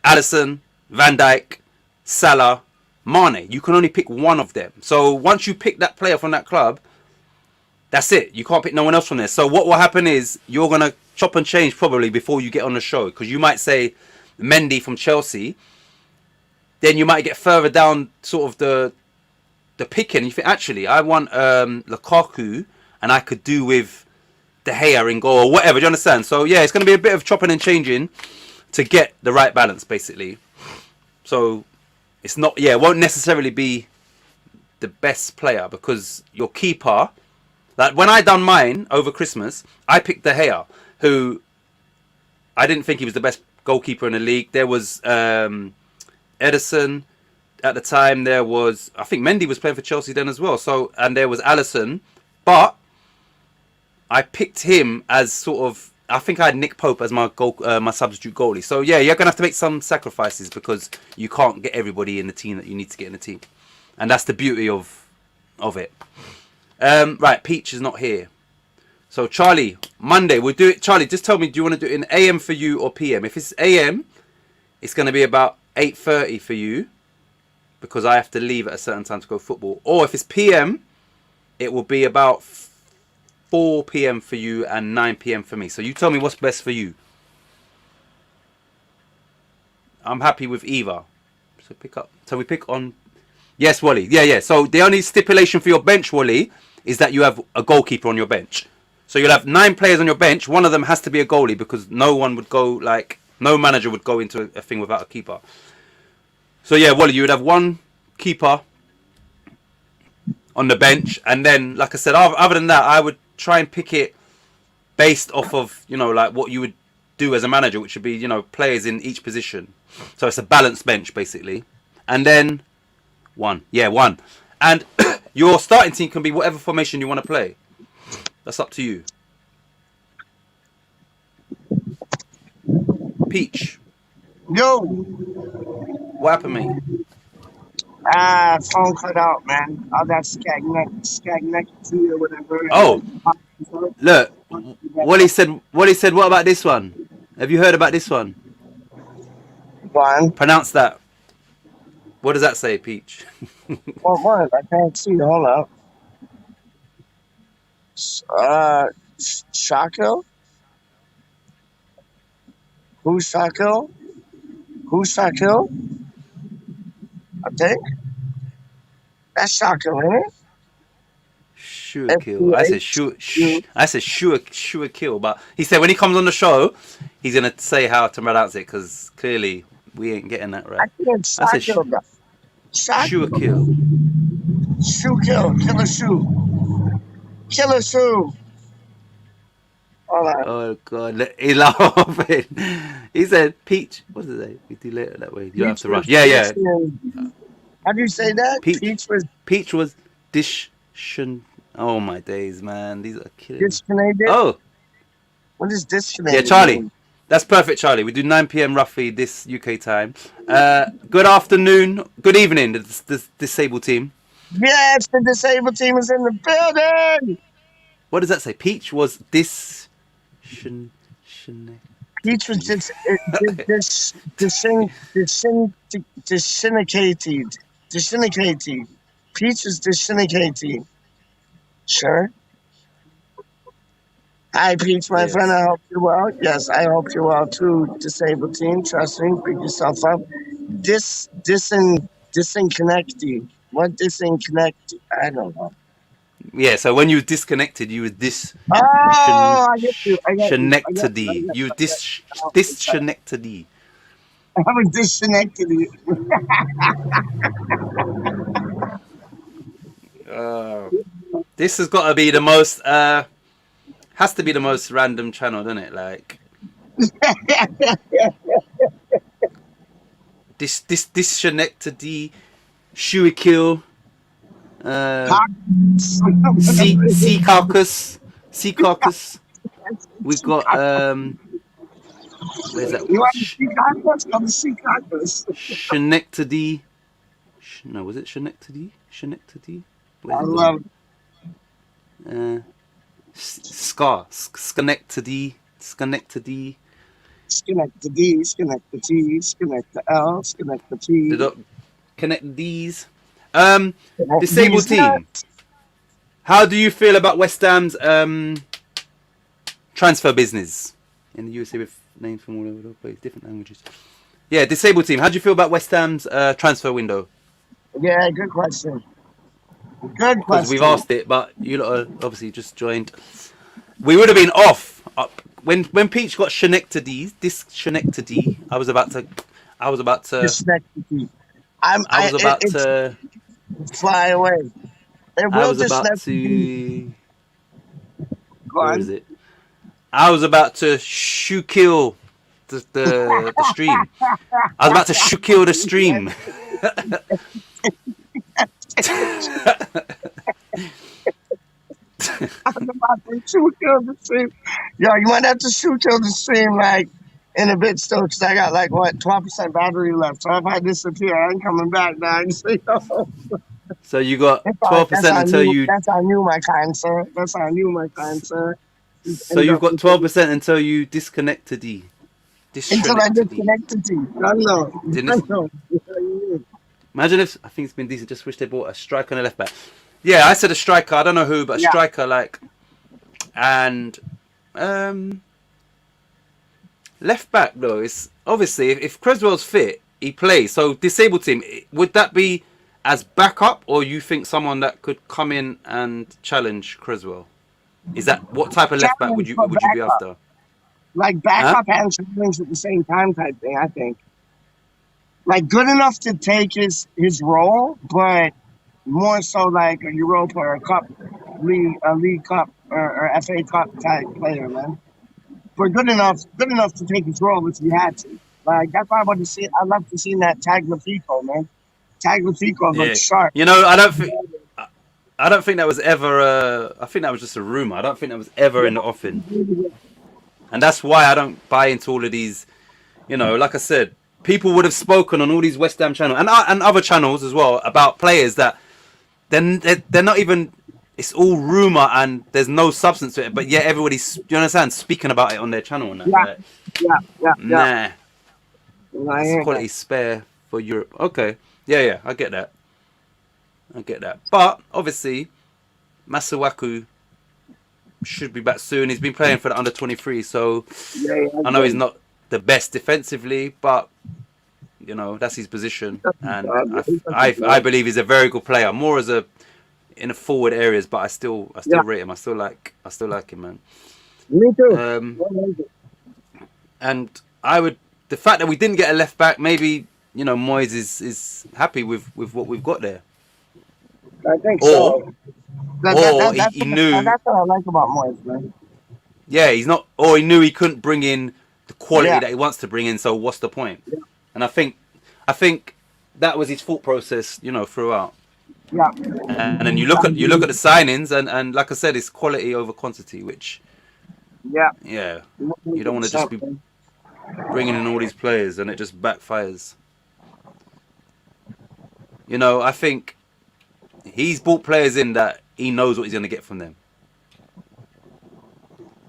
Alisson, Van Dijk, Salah, Mane. You can only pick one of them. So once you pick that player from that club, that's it. You can't pick no one else from there. So what will happen is you're going to chop and change probably before you get on the show. Because you might say Mendy from Chelsea. Then you might get further down sort of the picking. You think, actually, I want Lukaku and I could do with tHa in goal or whatever. Do you understand? So yeah, it's going to be a bit of chopping and changing to get the right balance basically. So it's not, yeah, it won't necessarily be the best player because your keeper, like when I done mine over Christmas, I picked tHa, who I didn't think he was the best goalkeeper in the league. There was Edison at the time. There was, I think Mendy was playing for Chelsea then as well. So, and there was Alisson, but I picked him as sort of, I think I had Nick Pope as my my substitute goalie. So yeah, you're gonna have to make some sacrifices because you can't get everybody in the team that you need to get in the team, and that's the beauty of it. Right, Peach is not here, so Charlie, Monday we'll do it. Charlie, just tell me, do you want to do it in AM for you or PM? If it's AM, it's gonna be about 8:30 for you because I have to leave at a certain time to go football. Or if it's PM, it will be about 4 PM for you and 9 PM for me. So you tell me what's best for you. I'm happy with either. So pick up. So we pick on. Yes, Wally. Yeah. So the only stipulation for your bench, Wally, is that you have a goalkeeper on your bench. So you'll have 9 players on your bench. One of them has to be a goalie because no one would go, like, no manager would go into a thing without a keeper. So yeah, Wally, you would have 1 keeper on the bench, and then, like I said, other than that, I would try and pick it based off of, you know, like what you would do as a manager, which would be, you know, players in each position. So it's a balanced bench, basically. and then 1. Yeah, 1. And your starting team can be whatever formation you want to play. That's up to you. Peach, Yo, what happened, mate? phone cut out, man. All that skagneck or whatever. Oh, look, Wally said. What about this one? Have you heard about this one? One. Pronounce that. What does that say, Peach? What? I can't see. Hold up. Shaco? Who's Shaco? Who's Shaco? I think. That's Shaco, isn't it? Sure kill. I said sure kill. But he said when he comes on the show, he's gonna say how to pronounce it because clearly we ain't getting that right. I said sure kill. Shoe kill. Killer shoe. Killer shoe. Hold on. Oh god, he's laughing. He said, "Peach, what does it say? We do later that way. You don't have to rush." Yeah. How do you say that? Peach was dish. Oh my days, man, these are killing. Disconnected. Oh, what is disconnected? yeah, Charlie. That's perfect, Charlie. We do 9 p.m. roughly this UK time. Good afternoon, good evening, the disabled team. Yes, the disabled team is in the building. What does that say? Peach was Peach was just disinicated. Peach was disinicated. Sure. Hi, Peach, my friend. I hope you're well. Yes, I hope you're well too. Disabled team, trust me. Pick yourself up. Disinconnected. What disinconnected? I don't know. Yeah, so when you disconnected, you were this. Oh, I get you. Disconnected. You disconnected. I was disconnected. This has got to be the most. Has to be the most random channel, doesn't it? Like. Disconnected. Shui kill. Sea carcass. We got where's that? You want the sea carcass? I'm the sea carcass. Schenectady. No, was it Schenectady? I love it. Schenectady. Connect the D, connect the L, connect the T. Connect these. Disabled team. How do you feel about West Ham's transfer business in the USA with names from all over the place, different languages? Yeah, disabled team. How do you feel about West Ham's transfer window? Yeah, good question. Because we've asked it, but you lot obviously just joined. We would have been off when Peach got Schenectady. I was about to. I was about to fly away. I was about to. Where is it? I was about to shoot kill the stream. I was about to shoot kill the stream. I'm about to shoot kill the stream. Yo, you might have to shoot kill the stream like in a bit still, because I got like 12% battery left. So if I disappear, I ain't coming back, dog. So you got 12% until you. That's on you, my kind sir. That's on you, my kind sir. So you've got 12% until you disconnected. Until I disconnected you. I know. Imagine if, I think it's been decent, just wish they bought a striker and a left back. Yeah, I said a striker, I don't know who, but a striker like, and left back though, is obviously if Creswell's fit, he plays. So disabled team, would that be as backup, or you think someone that could come in and challenge Creswell? Is that, what type of left back would you be after? Like backup and challenge at the same time type thing, I think. Like good enough to take his role, but more so like a Europa or a league cup or FA Cup type player, man. But good enough to take his role if he had to. Like that's why I want to see. I'd love to see that Tagliafico, man. Tagliafico Yeah. looks sharp. You know, I don't think that was ever. I think that was just a rumor. I don't think that was ever in the offing, and that's why I don't buy into all of these. You know, like I said, people would have spoken on all these West Ham channels and other channels as well about players that they're not even. It's all rumor and there's no substance to it. But yet everybody's, you understand, speaking about it on their channel and that. Yeah, Like, yeah. nah, I it's hear quality that. spare for Europe. Okay, yeah, I get that. But obviously, Masuaku should be back soon. He's been playing for the under 23, so Yeah, I know he's not the best defensively, but you know that's his position, and I believe he's a very good player. More as a in the forward areas, but I still rate him. I still like him, man. Me too. And the fact that we didn't get a left back, maybe you know Moyes is happy with what we've got there. I think so. He knew. That's what I like about Moyes, man. Yeah, he's not, or he knew he couldn't bring in the quality Yeah. that he wants to bring in. So what's the point? Yeah. And I think that was his thought process, you know, throughout. Yeah. And then you look at the signings, and like I said, it's quality over quantity, which Yeah. you don't want to just be bringing in all these players and it just backfires. You know, I think he's brought players in that he knows what he's going to get from them.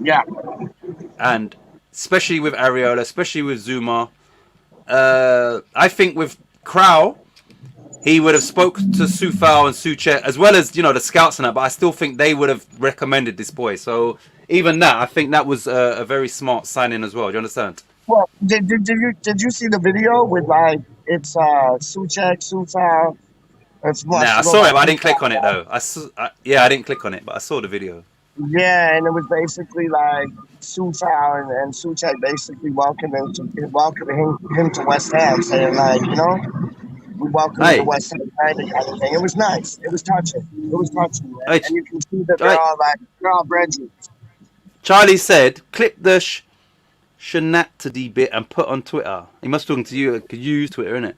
Yeah. And especially with Areola, especially with Zuma, I think with Krau, he would have spoke to Sufal and Suchet as well as, you know, the scouts and that, but I still think they would have recommended this boy. So even that, I think that was a very smart signing as well. Do you understand? Well, did you see the video with like it's Suchek, Sufal? It's Nah, I saw it, but I didn't click on it though. I didn't click on it, but I saw the video. Yeah, and it was basically like Sufal and Suchek basically welcoming him to West Ham, saying like, you know, we welcome you to West Ham, kind of thing. It was nice. It was touching. Man. Hey, And you can see that they're all brethren. Charlie said, clip the Shenatity bit and put on Twitter. He must be talking to you. Could you use Twitter, innit?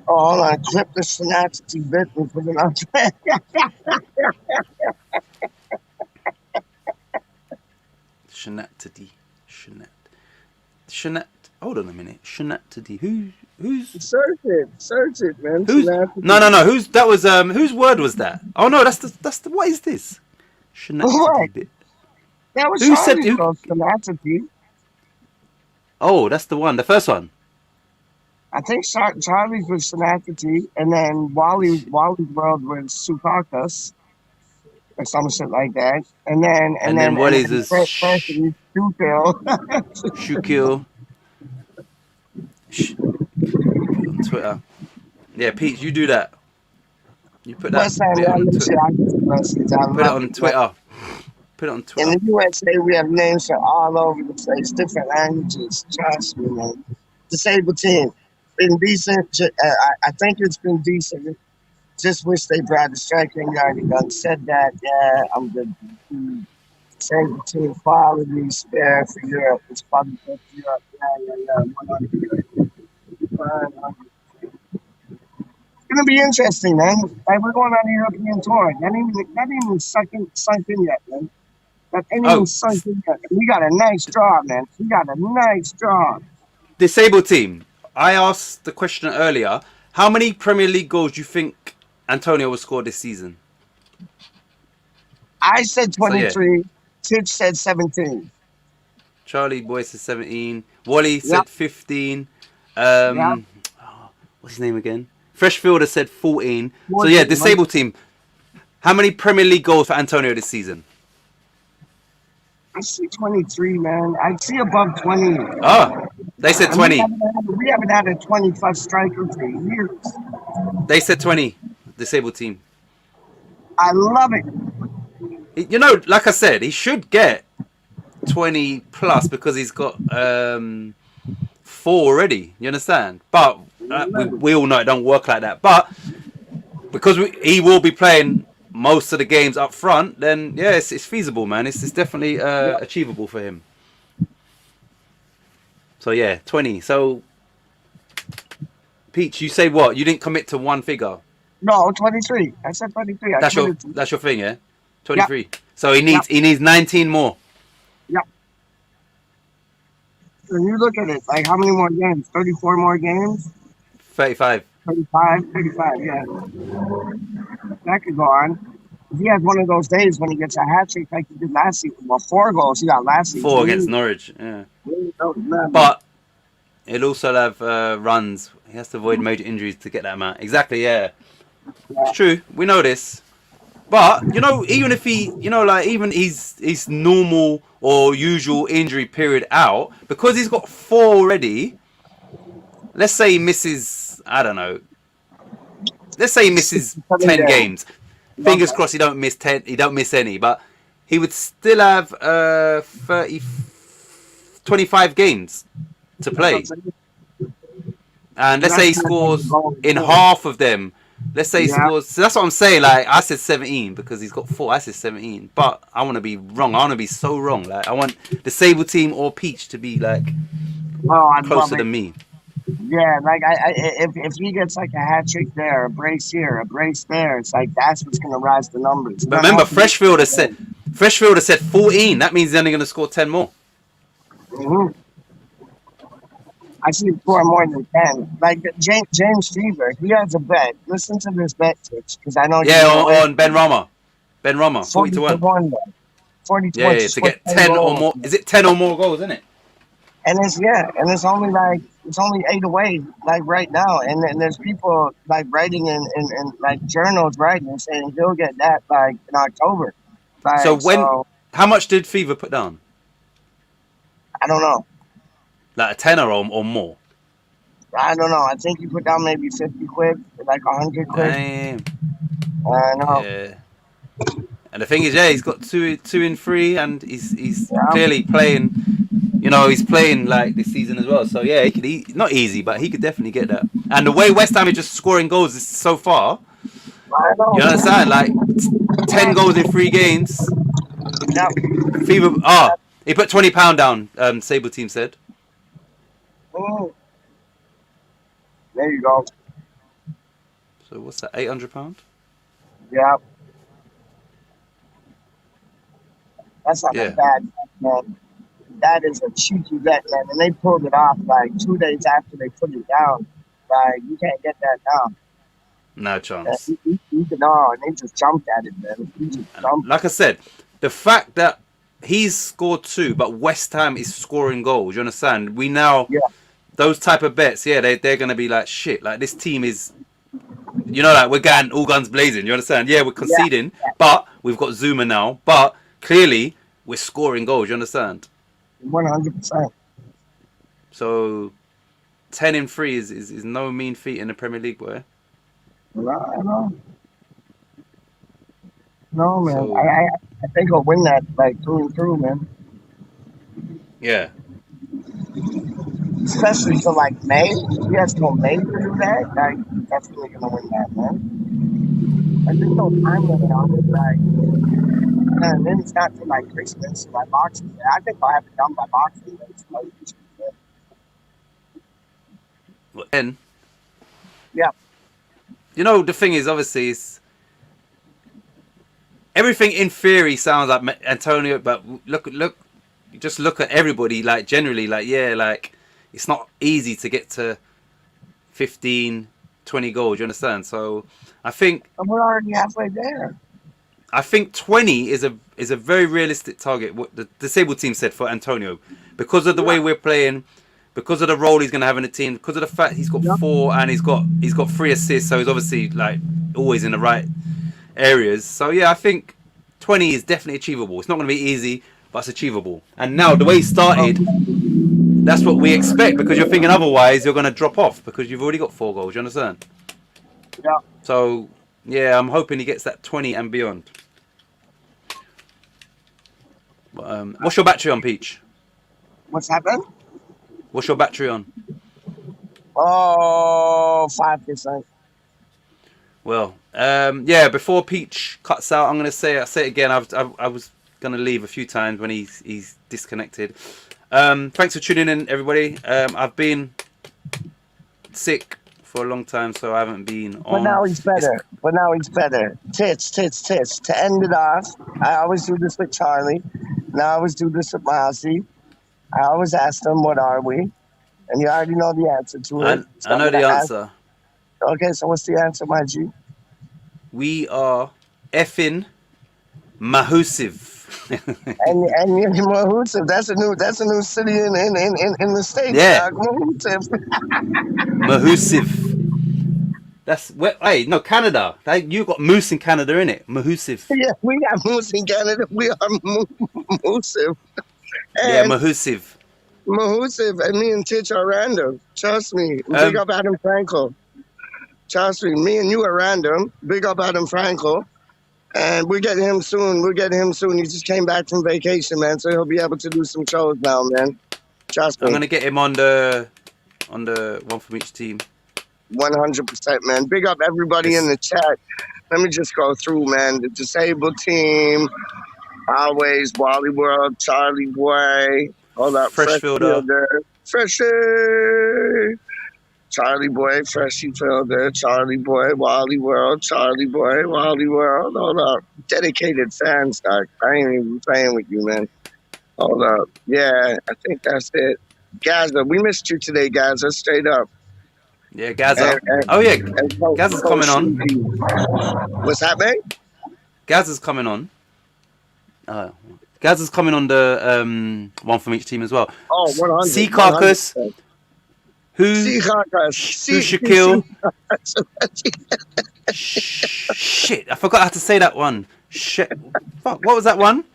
Oh, hold on. Clip the Shenatity bit and put it on Twitter. Shenatity. Shenat. Hold on a minute. Shenatity. Who's Search it, man. Who's no. Whose word was that? Oh no, that's the what is this? What? Bit. That was Who said Shenatity. Oh, that's the one. The first one. I think Charlie's was Shenatity, and then Wally's world was Supakas, or some shit like that. And then Wally's is Shukil. Shukil. On Twitter. Yeah, Pete, you do that. You put that bit on Twitter. Put it on Twitter. Put it on Twitter. In the USA, we have names for all over the place, different languages. Trust me, man. Disabled team. Been decent. I think it's been decent. Just wish they brought the striking yard. You done said that. Yeah, I'm good. Disabled team quality spare for Europe. It's probably for Europe. Yeah. It's gonna be interesting, man. Like we're going on a European tour. That ain't even sunk in yet, man. That ain't even sunk in yet. We got a nice draw, man. We got a nice draw. Disabled team. I asked the question earlier. How many Premier League goals do you think Antonio will score this season? I said 23. So, yeah. TicH said 17. Charlie Boy said 17. Wally said 15. What's his name again? Freshfielder said 14. So yeah, disabled team. How many Premier League goals for Antonio this season? I see 23, man. I see above 20. Oh, they said 20. We haven't had a 20-plus striker for years. They said 20. Disabled team. I love it. You know, like I said, he should get 20 plus because he's got 4 already. You understand? But we all know it don't work like that. But because he will be playing most of the games up front, then yeah, it's feasible, man. It's definitely achievable for him. So yeah, 20. So Peach, you say what? You didn't commit to one figure. No, 23. I said 23. That's your thing, yeah. 23. Yep. So he needs 19 more. Yep. So you look at it, like how many more games? 34 more games? 35. 35, yeah. That could go on. If he has one of those days when he gets a hat trick like he did last season, well, 4 goals he got last season. 4 against Norwich, yeah. But he'll also have runs. He has to avoid major injuries to get that amount. Exactly, yeah. It's true. We know this. But, you know, even if he, you know, like, even his normal or usual injury period out, because he's got 4 already, let's say he misses, I don't know, let's say he misses 10 games. Fingers crossed he don't miss 10, he don't miss any, but he would still have 25 games to play. And let's say he scores in half of them. Let's say he scores. So that's what I'm saying. Like, I said 17 because he's got 4. I said 17. But I want to be wrong. I want to be so wrong. Like, I want the Sable team or Peach to be like closer than me. Yeah, like if he gets like a hat trick there, a brace here, a brace there, it's like that's what's gonna rise the numbers. But remember, Freshfield has said 14. That means he's only gonna score 10 more. I see him score more than 10. Like James Fever, he has a bet. Listen to this bet, TicH, because I know. Yeah, on Ben Rama. 40 to 1. 40 to 1. Yeah, to get 10 or more. Is it 10 or more goals, isn't it? And it's only 8 away, like right now. And there's people like writing in like journals writing and saying he'll get that like in October. Like, so how much did Fever put down? I don't know. Like a tenner or more? I don't know. I think he put down maybe 50 quid, like 100 quid. Damn. I know. Yeah. And the thing is, yeah, he's got 2 in 3, and he's clearly playing. You know, he's playing like this season as well. So yeah, he could not easy, but he could definitely get that. And the way West Ham is just scoring goals so far, you understand? Like 10 goals in 3 games. Yep. Fever. He put £20 down. Sable team said. There you go. So what's that? £800? Yeah. That's not a bad, man. That is a cheeky bet, man. And they pulled it off like 2 days after they put it down. Like, you can't get that down. No chance. And they just jumped at it, man. Like I said, the fact that he's scored 2, but West Ham is scoring goals, you understand? We now, those type of bets, they're going to be like, shit, like this team is, you know, like we're going all guns blazing, you understand? Yeah, we're conceding, but we've got Zuma now, but clearly we're scoring goals, you understand? 100%. So 10 in 3 is no mean feat in the Premier League, boy. No, man. So, I think he'll win that like through and through, man. Yeah. Especially for like May. He has till May to do that. Like, definitely gonna win that, man. Like, there's no time limit on it. Like, and then it's not till like Christmas, by Boxing Day. I think I'll have it done by Boxing Day. And yeah. You know, the thing is, obviously, it's everything in theory sounds like Antonio, but just look at everybody, like, generally, like, like, it's not easy to get to 15, 20 goals, you understand? So, I think... And we're already halfway there. I think 20 is a very realistic target, what the disabled team said for Antonio. Because of the way we're playing, because of the role he's going to have in the team, because of the fact he's got 4 and he's got 3 assists, so he's obviously like always in the right areas. So yeah, I think 20 is definitely achievable. It's not going to be easy, but it's achievable. And now the way he started, that's what we expect, because you're thinking otherwise you're going to drop off because you've already got 4 goals. You understand? Yeah. So yeah, I'm hoping he gets that 20 and beyond. What's your battery on, Peach? What's happened? What's your battery on? Oh, 5%. Well, yeah. Before Peach cuts out, I'm gonna say it again. I was gonna leave a few times when he's disconnected. Thanks for tuning in, everybody. I've been sick for a long time, so I haven't been on. But now he's better. TicH. To end it off, I always do this with Charlie. Now I always do this with Mousy. I always ask them, what are we? And you already know the answer to it. So I know the answer. Okay, so what's the answer, my G? We are effing Mahusiv. and Mahusiv, that's a new city in the States. Yeah. Mahusiv. Mahusiv. That's where, hey, no, Canada. You got moose in Canada, innit? Mahusiv. Yeah, we got moose in Canada. We are Mahusiv. Yeah, Mahusiv. Mahusiv and me and TicH are random. Trust me. Big up Adam Franco. Trust me. Me and you are random. Big up Adam Franco. And we're getting him soon. He just came back from vacation, man. So he'll be able to do some shows now, man. Trust me. I'm gonna get him on the one from each team. 100%, man. Big up everybody in the chat. Let me just go through, man. The disabled team, always Wally World, Charlie Boy. Hold up, Fresh Fielder. Freshy. Charlie Boy, Freshy Fielder, Charlie Boy, Wally World, Charlie Boy, Wally World. Hold up. Dedicated fans, Doc. I ain't even playing with you, man. Hold up. Yeah, I think that's it. Gaza, we missed you today, Gaza, straight up. Yeah, Gaza. Gaza's coming on. What's happening? Gaza's coming on. Gaza's coming on the one from each team as well. Oh, 100. Sea Carcass. 100%. Who Shaquille? Shit, I forgot how to say that one. Shit. Fuck, what was that one?